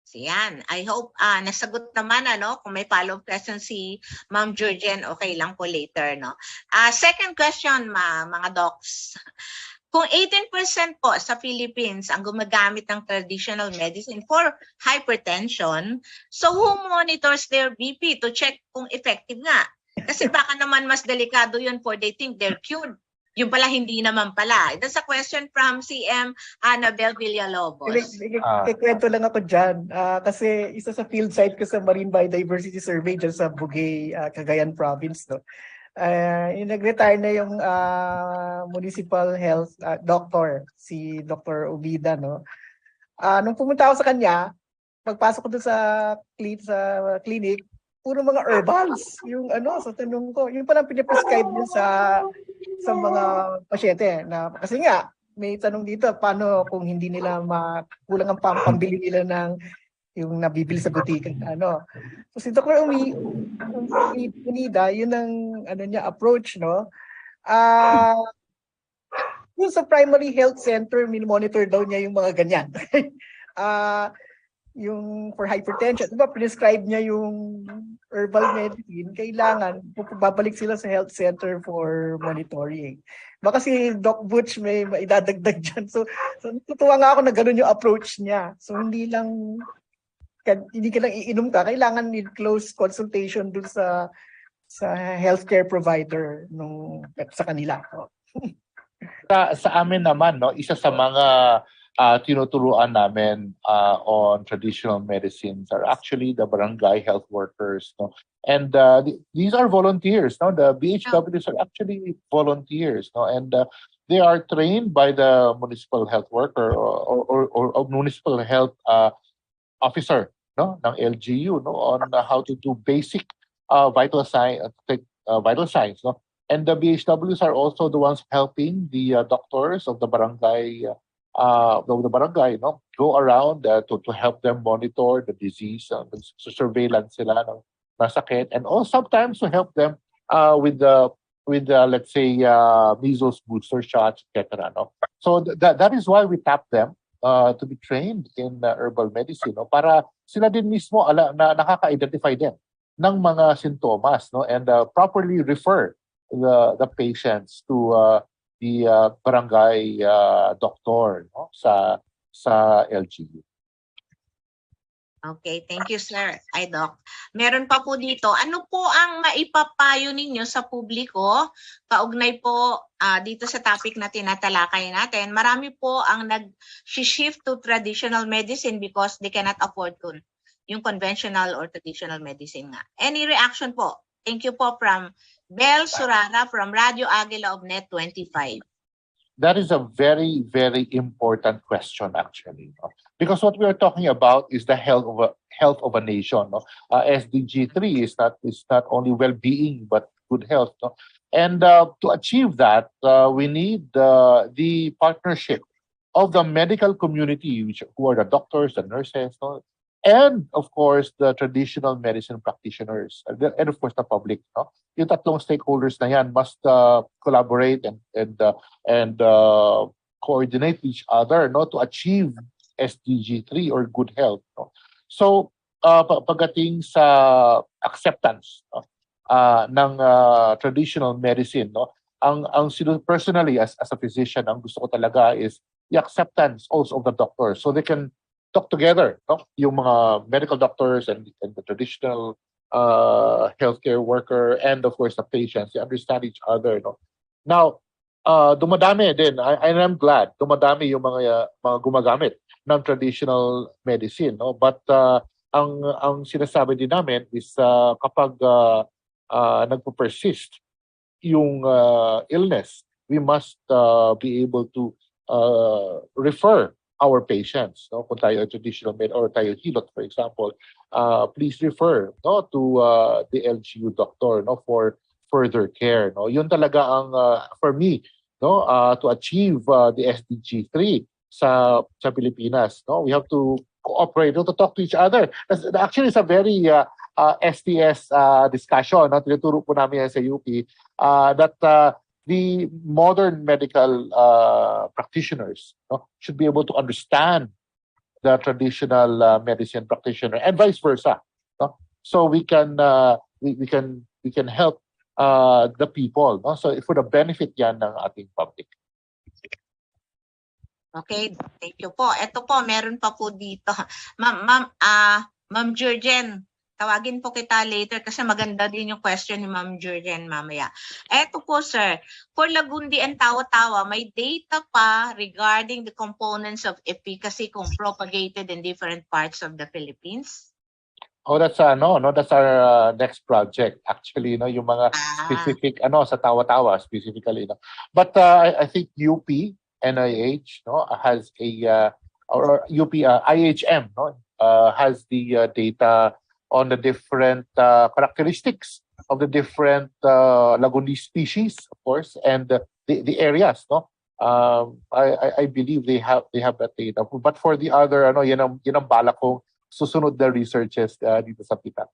So yan, I hope nasagot naman kung may follow-up question si Ma'am Georgian, okay lang po later, no. Second question, mga docs. Kung 18% po sa Philippines ang gumagamit ng traditional medicine for hypertension, so who monitors their BP to check kung effective nga? Kasi baka naman mas delikado yun for they think they're cured. Yung pala hindi naman pala. That's a question from CM Annabel Villalobos. Kikwento lang ako dyan. Kasi isa sa field site ko sa Marine Biodiversity Survey dyan sa Bugay, Cagayan Province. No? Nag-retire na yung municipal health doctor, si Dr. Ubida. No? Nung pumunta ako sa kanya, pagpasok ko doon sa clinic, puro mga herbals. Yung sa tanong ko, yung palang pinaprescribe niya sa mga pasyente. Kasi nga, may tanong dito, paano kung hindi nila kulang ang pambili nila ng yung nabibili sa butika. So si Dr. Unida, yun ang niya approach, no? Yung sa primary health center, monitor daw niya yung mga ganyan. Yung for hypertension, diba, prescribe niya yung herbal medicine, kailangan babalik sila sa health center for monitoring. Baka si Doc Butch may idadagdag dyan. So natutuwa nga ako na gano'n yung approach niya. So hindi ka lang iinom ka, kailangan need close consultation dun sa healthcare provider sa kanila. Sa amin naman, no, isa sa mga tinuturuan namin on traditional medicines are actually the barangay health workers, no? And these are volunteers, no? The BHWs are actually volunteers, no? And they are trained by the municipal health worker or municipal health officer, no, ng LGU, no, on how to do basic vital signs, no? And the BHWs are also the ones helping the doctors of the barangay no, go around to help them monitor the disease, surveillance sila ng sakit, and also sometimes to help them with let's say measles booster shots, etc. No? So that is why we tap them to be trained in herbal medicine, no? Para sila din mismo na nakaka-identify din ng mga sintomas, no? And properly refer the patients to the barangay doctor, no, sa LGU. Okay, thank you, sir. Doc. Meron pa po dito. Ano po ang maipapayo ninyo sa publiko kaugnay po dito sa topic na tinatalakay natin? Marami po ang nag-shift to traditional medicine because they cannot afford yung conventional or traditional medicine nga. Any reaction po? Thank you po from Bel Surara from Radio Aguila of Net 25. That is a very, very important question, actually, no? Because what we are talking about is the health of a nation. No? SDG 3 is not only well-being but good health. No? And to achieve that, we need the partnership of the medical community, who are the doctors, the nurses, no? And of course the traditional medicine practitioners, and of course the public. No? Yung tatlong stakeholders na yan must collaborate and coordinate each other, no, to achieve SDG 3 or good health. No? So pagdating sa acceptance, no, ng traditional medicine, no, ang personally as a physician, ang gusto ko talaga is the acceptance also of the doctors, so they can talk together, no? Yung mga medical doctors and the traditional healthcare worker, and of course the patients, they understand each other, no? Now, dumadami din, and I'm glad dumadami yung mga gumagamit ng traditional medicine, no? But ang sinasabi din namin is kapag nagpo-persist yung illness, we must be able to refer our patients, no? Kung tayo traditional med or tayo hilot, for example, please refer, no, to the LGU doctor, no, for further care, no. Yun talaga ang for me, no, to achieve the SDG 3 sa Pilipinas, no, we have to cooperate, no, to talk to each other. Actually, it's a very STS discussion, no? Tinuturo po namin yan sa UP, that the modern medical practitioners, no, should be able to understand the traditional medicine practitioner and vice versa, no? So we can help the people, no? So for the benefit yan ng ating public. Okay, thank you po. Ito po, meron pa po dito. Ma'am Jurgen, tawagin po kita later kasi maganda din yung question ni Ma'am Jurgen mamaya. Ito po, sir, for Lagundi and Tawa-Tawa, may data pa regarding the components of efficacy kung propagated in different parts of the Philippines? Oh, that's that's our next project actually, no, yung mga specific sa Tawa-Tawa specifically, no. But I think UP NIH, no, has a or UP IHM, no, has the data on the different characteristics of the different Lagundi species, of course, and the areas, no. I believe they have that data. But for the other, yan ang balak kong susunod na researches dito sa PITA.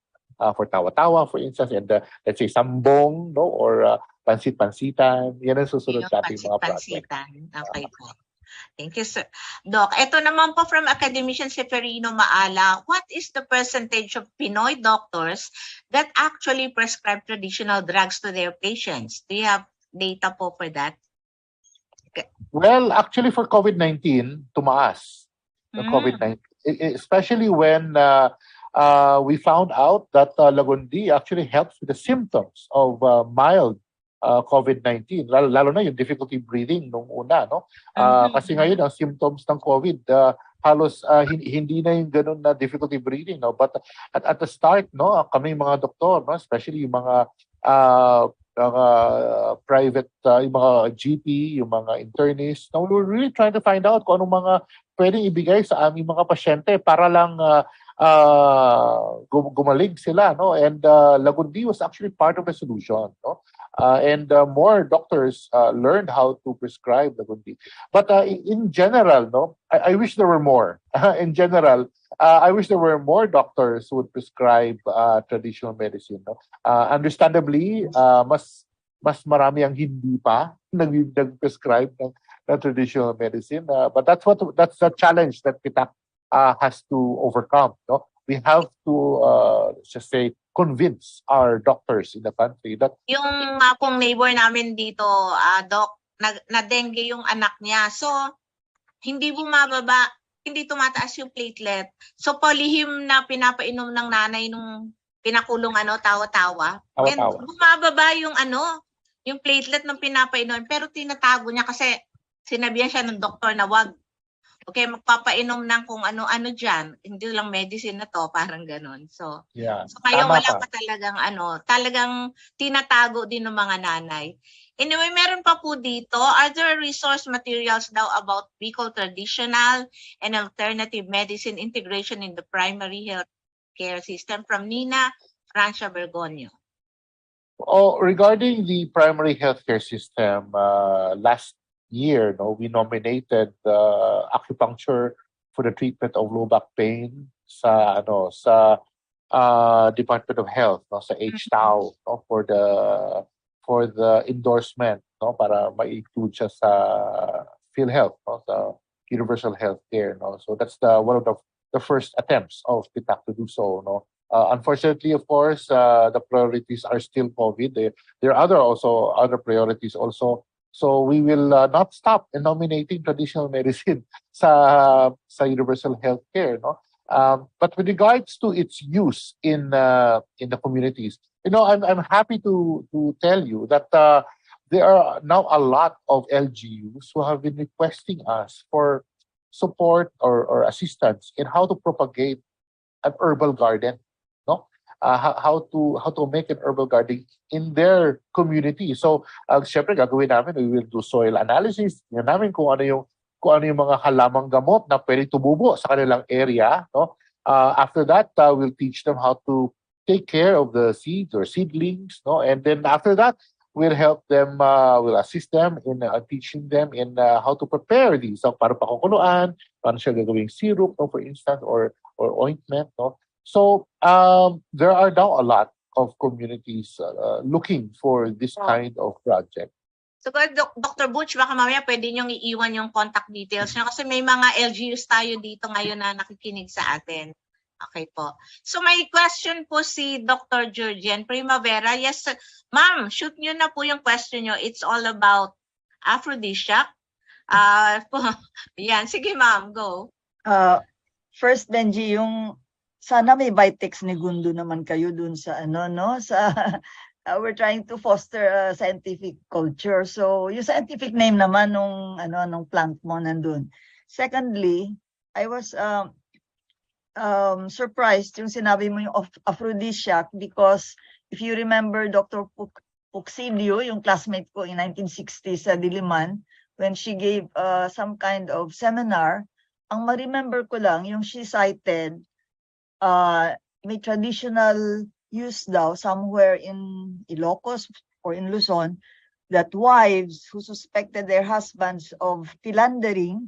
For Tawa-Tawa, for instance, and let's say Sambong, no, or Pansit-Pansitan, yan ang susunod nating mga project. Okay po. Thank you, sir. Doc, ito naman po from academician Seferino Maala, what is the percentage of Pinoy doctors that actually prescribe traditional drugs to their patients? Do you have data po for that? Okay. Well, actually for COVID-19, tumaas. The COVID-19, especially when we found out that Lagundi actually helps with the symptoms of mild COVID-19, lalo na yung difficulty breathing nung una, no? Kasi ngayon ang symptoms ng COVID halos hindi na yung ganun na difficulty breathing, no? But at the start, no, kami mga doktor, no, especially yung mga private, yung mga GP, yung mga internists, no, we were really trying to find out kung anong mga pwedeng ibigay sa aming mga pasyente para lang gumaling sila, no? And Lagundi was actually part of the solution, no? And more doctors learned how to prescribe Lagundi. But in general, no, I wish there were more. In general, I wish there were more doctors who would prescribe traditional medicine, no? Understandably, mas marami ang hindi pa nag-prescribe ng traditional medicine. But that's the challenge that PITAC has to overcome, no? We have to just say convince our doctors in the country that yung pong neighbor namin dito, doc, na dengue yung anak niya. So hindi bumababa, hindi tumataas yung platelet. So polihim na pinapainom ng nanay nung pinakulong tawa-tawa. And bumababa yung yung platelet ng pinapainom, pero tinatago niya kasi sinabihan siya ng doktor na wag. Okay, magpapainom ng kung ano-ano dyan. Hindi lang medicine na to, parang ganon. So, yeah, so kayo wala pa talagang talagang tinatago din ng mga nanay. Anyway, meron pa po dito, are there resource materials daw about Bicol traditional and alternative medicine integration in the primary health care system? From Nina Francia Bergonio. Oh, regarding the primary healthcare system, last year, no, we nominated acupuncture for the treatment of low back pain sa Department of Health, no, sa HTAO, no, for the endorsement, no, para ma-include siya sa PhilHealth, no, sa Universal Healthcare, no. So that's one of the first attempts of PITAC to do so, no. Unfortunately, of course, the priorities are still COVID. There are other priorities also. So we will not stop in nominating traditional medicine sa universal healthcare, no. But with regards to its use in the communities, I'm happy to tell you that there are now a lot of LGUs who have been requesting us for support or assistance in how to propagate an herbal garden, no. How to make an herbal garden in their community. So, syempre gagawin namin, we will do soil analysis. Tingnan namin kung ano yung mga halamang gamot na pwede tumubo sa kanilang area, no? After that, we'll teach them how to take care of the seeds or seedlings, no? And then after that, we'll help them, we'll assist them in teaching them in how to prepare these. So, paano pakukuluan, paano siya gagawing syrup, no, for instance, or ointment, no? So there are now a lot of communities looking for this Oh. kind of project. So, Dr. Butch, baka mamaya pwede niyong iiwan yung contact details niyo kasi may mga LGUs tayo dito ngayon na nakikinig sa atin. Okay po. So, may question po si Dr. Georgian Primavera. Yes, ma'am, shoot niyo na po yung question niyo. It's all about aphrodisiac. Yan. Sige, ma'am, go. First, Benji, yung sana may Vitex ni Gundo naman kayo dun sa ano, no? Sa we're trying to foster a scientific culture. So, yung scientific name naman nung ano nung plant mo nandun. Secondly, I was surprised yung sinabi mo yung aphrodisiac because if you remember Dr. Puccidio, yung classmate ko in 1960 sa Diliman, when she gave some kind of seminar, ang ma-remember ko lang yung she cited may traditional use daw somewhere in Ilocos or in Luzon that wives who suspected their husbands of philandering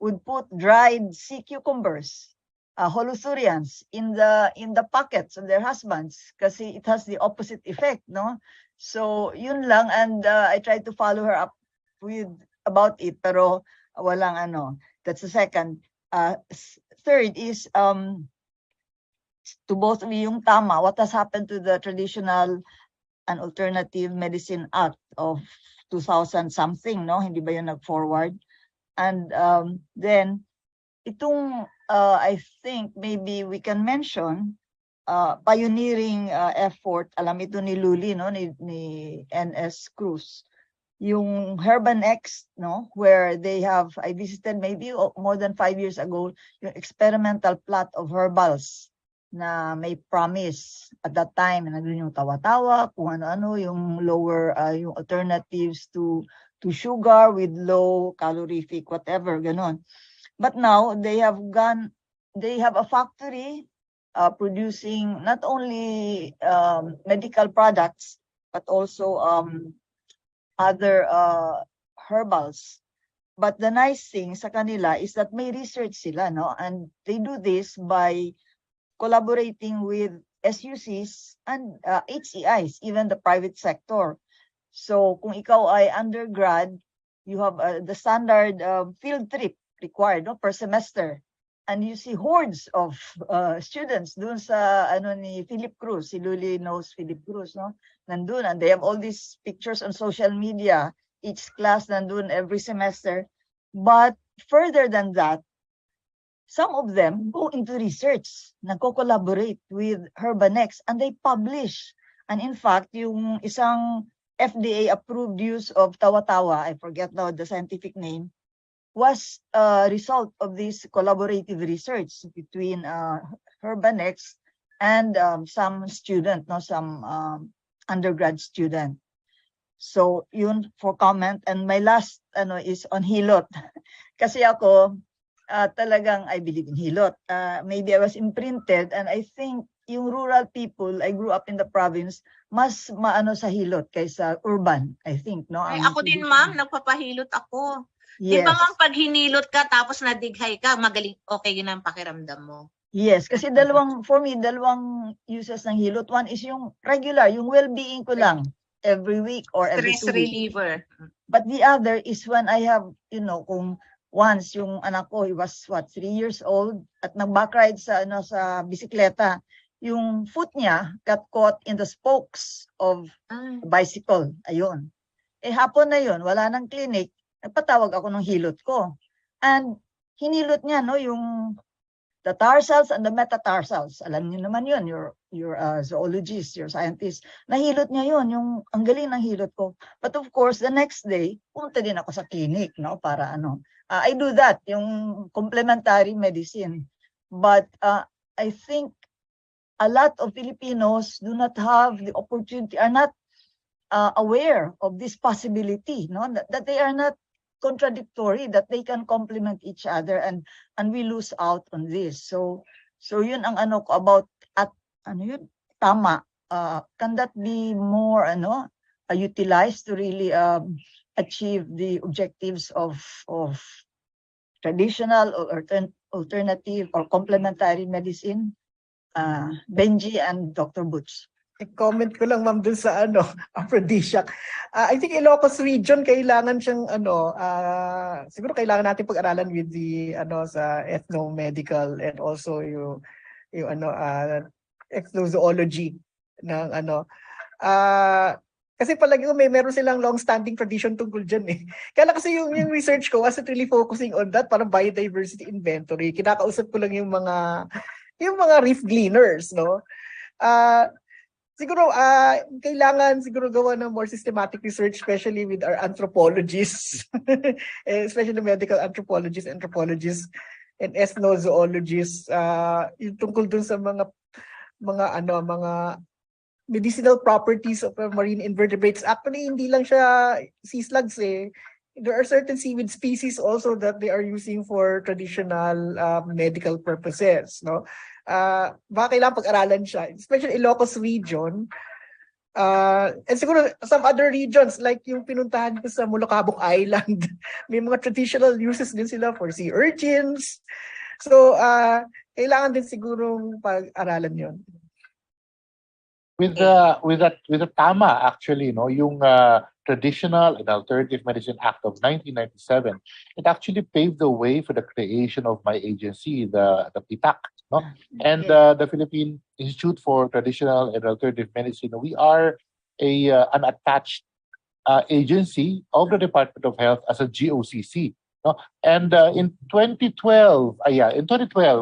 would put dried sea cucumbers, holothurians in the pockets of their husbands kasi it has the opposite effect, no? So yun lang, and I tried to follow her up with about it pero walang ano. That's the second. Third is to both of you yung tama, what has happened to the Traditional and Alternative Medicine Act of 2000 something, no? Hindi ba yun nag-forward? And then itong I think maybe we can mention pioneering effort, alam ito ni Luli, no, ni NS Cruz, yung Herbanex, no, where I visited maybe more than 5 years ago, yung experimental plot of herbals na may promise at that time, nandun yung tawa-tawa, kung ano-ano, yung lower, yung alternatives to sugar with low calorific, whatever, ganon. But now, they have a factory producing not only medical products, but also other herbals. But the nice thing sa kanila is that may research sila, no? And they do this by collaborating with SUCs and HCIs, even the private sector. So kung ikaw ay undergrad, you have the standard field trip required, no, per semester. And you see hordes of students dun sa ano ni Philip Cruz, si Luli knows Philip Cruz, no? Nandun, and they have all these pictures on social media. Each class nandun every semester. But further than that, some of them go into research, nagko-collaborate with Herbanex, and they publish. And in fact, yung isang FDA-approved use of tawa-tawa, I forget now the scientific name, was a result of this collaborative research between Herbanex and some student, no, some undergrad student. So yun for comment. And my last is on hilot. Kasi ako, talagang I believe in hilot. Maybe I was imprinted, and I think yung rural people, I grew up in the province, mas maano sa hilot kaysa urban, I think, no? Ay, ako din, ma'am, nagpapahilot ako. Yes. Di ba ma'am, pag hinilot ka tapos nadighay ka, magaling, okay yun ang pakiramdam mo. Yes, kasi for me, dalawang uses ng hilot. One is yung regular, yung well-being ko lang every week or every 2 weeks. Stress reliever. But the other is when I have, kung once yung anak ko, he was 3 years old at nag-backride sa bisikleta, yung foot niya got caught in the spokes of the bicycle. Ayun. Hapon na yun, wala nang clinic, nagpatawag ako ng hilot ko. And hinilot niya, no, yung the tarsals and the metatarsals. Alam niyo naman yun, your zoologist, your scientist. Nahilot niya yun, yung ang galing ng hilot ko. But of course, the next day, punta din ako sa clinic, no, para I do that, yung complementary medicine. But I think a lot of Filipinos do not have the opportunity, are not aware of this possibility, no, that they are not contradictory, that they can complement each other, and we lose out on this. So yun ang ko about yun, tama. Can that be more utilized to really achieve the objectives of traditional or alternative or complementary medicine? Benji and Dr. Butch. I-comment ko lang ma'am dun sa aphrodisiac. I think Ilocos region kailangan siyang siguro kailangan natin pag-aralan with the sa ethnomedical and also yung ethnozoology ng kasi palagi ko meron silang long-standing tradition tungkol dyan eh. Kaya kasi yung research ko wasn't really focusing on that, parang biodiversity inventory. Kinakausap ko lang yung mga reef gleaners, no? Siguro kailangan siguro gawa ng more systematic research, especially with our anthropologists, especially medical anthropologists, and ethnozoologists, yung tungkol dun sa mga medicinal properties of marine invertebrates. Actually, hindi lang siya sea slugs eh. There are certain seaweed species also that they are using for traditional medical purposes, no? Baka kailangan pag-aralan siya, especially Ilocos region. And siguro some other regions like yung pinuntahan ko sa Molocabok Island, may mga traditional uses din sila for sea urchins. So, kailangan din sigurong pag-aralan 'yon. With the tama actually, no, yung Traditional and Alternative Medicine Act of 1997, it actually paved the way for the creation of my agency, the PITAC, no, and the Philippine Institute for Traditional and Alternative Medicine. We are an attached agency of the Department of Health as a GOCC, no, and in 2012,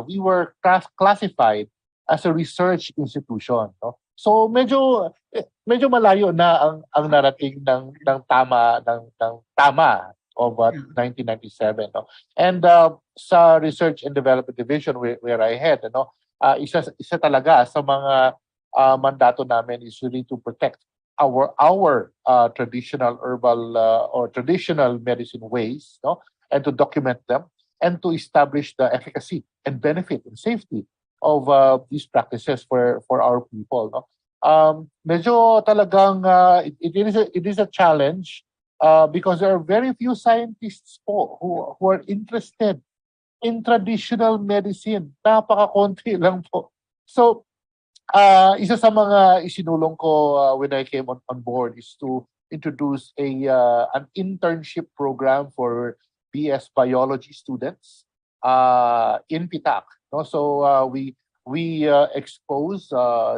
we were classified as a research institution, no. So medyo malayo na ang narating ng tama of 1997, no. And sa Research and Development Division where I head, no, isa talaga sa mga mandato namin is really to protect our traditional herbal or traditional medicine ways, no, and to document them and to establish the efficacy and benefit and safety of these practices for our people, no. Medyo talagang it is a challenge because there are very few scientists po who are interested in traditional medicine. Napakakonti lang po. So isa sa mga isinulong ko when I came on board is to introduce an internship program for BS biology students in PITAC, no. So we expose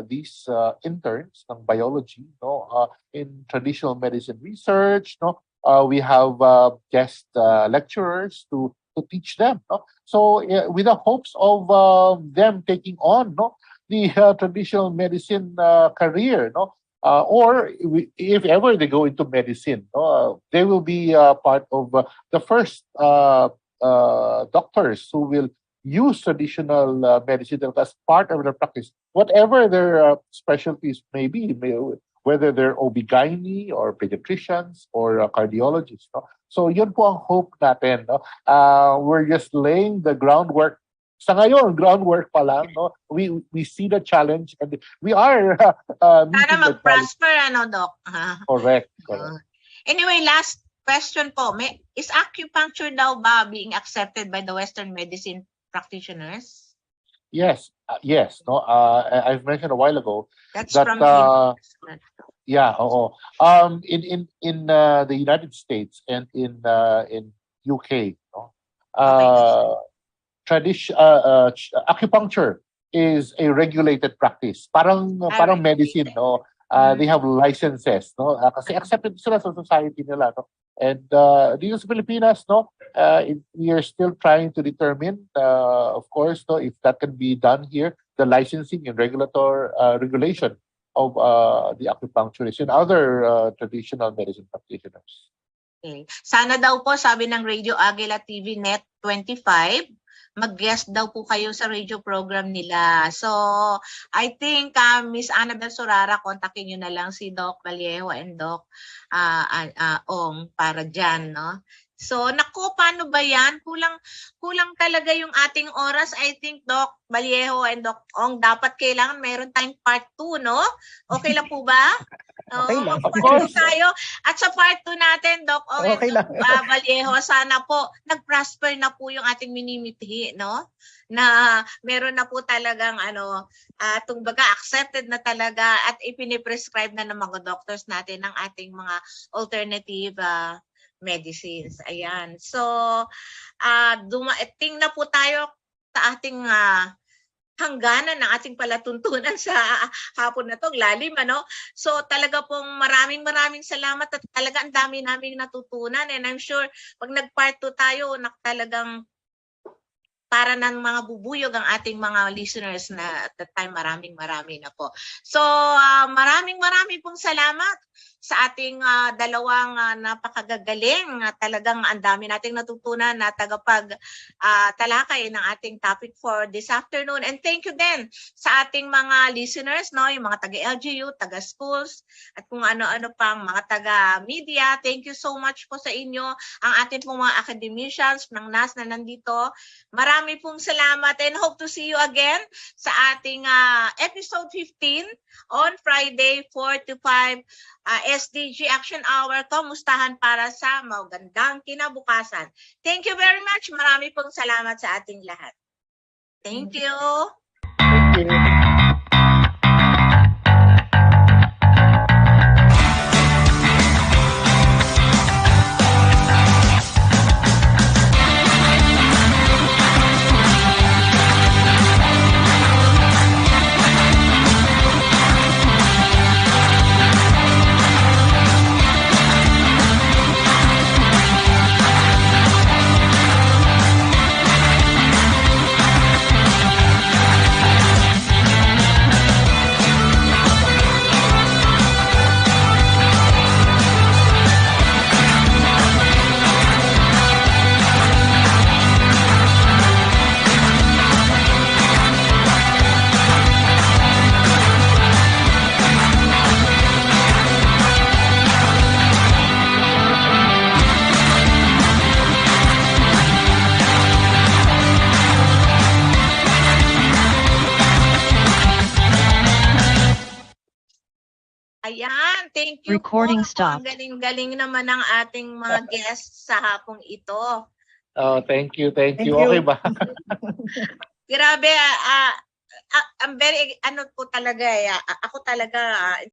these interns ng biology, no, in traditional medicine research, no. We have guest lecturers to teach them, no. So with the hopes of them taking on, no, the traditional medicine career, no, or if ever they go into medicine, they will be part of the first doctors who will use traditional medicine as part of their practice, whatever their specialties may be, whether they're OB-GYN or pediatricians or cardiologists, no? So yun po ang hope natin, no? We're just laying the groundwork. Sa ngayon, groundwork pa lang, no? We see the challenge and we are Para mag-prosper, Doc? Correct. Anyway, last question po. Is acupuncture daw ba being accepted by the Western medicine practitioners? Yes. No, I've mentioned a while ago. That's that, from yeah. In the United States and in UK, no, acupuncture is a regulated practice. Parang medicine, no. They have licenses, no. Kasi accepted sila sa society nila, no. And dito sa Pilipinas, no, we are still trying to determine, of course, no, if that can be done here, the licensing and regulation of the acupuncturists and other traditional medicine practitioners. Okay. Sana daw po, sabi ng Radio Agila TV Net 25, mag-guest daw po kayo sa radio program nila. So, I think Miss Annabel Sorara, kontakin nyo na lang si Doc Vallejo and Doc Ong para dyan, no? So, naku, paano ba yan? Kulang talaga yung ating oras. I think Doc Vallejo and Doc Ong, dapat kailangan meron tayong part 2, no? Okay lang po ba? Okay lang. Of course. Tayo. At sa part 2 natin, Doc Ong and Okay lang. Doc Vallejo, sana po nag-prosper na po yung ating minimithi, no? Na meron na po talagang kumbaga accepted na talaga at ipiniprescribe na ng mga doctors natin ng ating mga alternative medicines. Ayan. So, dumating na po tayo sa ating hangganan ng ating palatuntunan sa hapon na to, lalim So talaga pong maraming salamat at talaga ang dami naming natutunan, and I'm sure pag nag-part 2 tayo talagang para ng mga bubuyog ang ating mga listeners na at that time marami na po. So maraming pong salamat sa ating dalawang napakagagaling talagang ang dami nating natutunan na talakay ng ating topic for this afternoon. And thank you din sa ating mga listeners, yung mga taga-LGU, taga-schools, at kung ano-ano pang mga taga-media. Thank you so much po sa inyo, ang ating pong mga academicians ng NAS na nandito. Marami pong salamat and hope to see you again sa ating episode 15 on Friday 4 to 5 SDG Action Hour, Kamustahan para sa magandang kinabukasan. Thank you very much. Marami pong salamat sa ating lahat. Thank you. Thank you. Ayan, thank you Recording po. stopped. Ang galing-galing naman ng ating mga guests sa hapong ito. Oh, thank you. Thank you. Okay ba? Grabe, I'm very, po talaga ako talaga,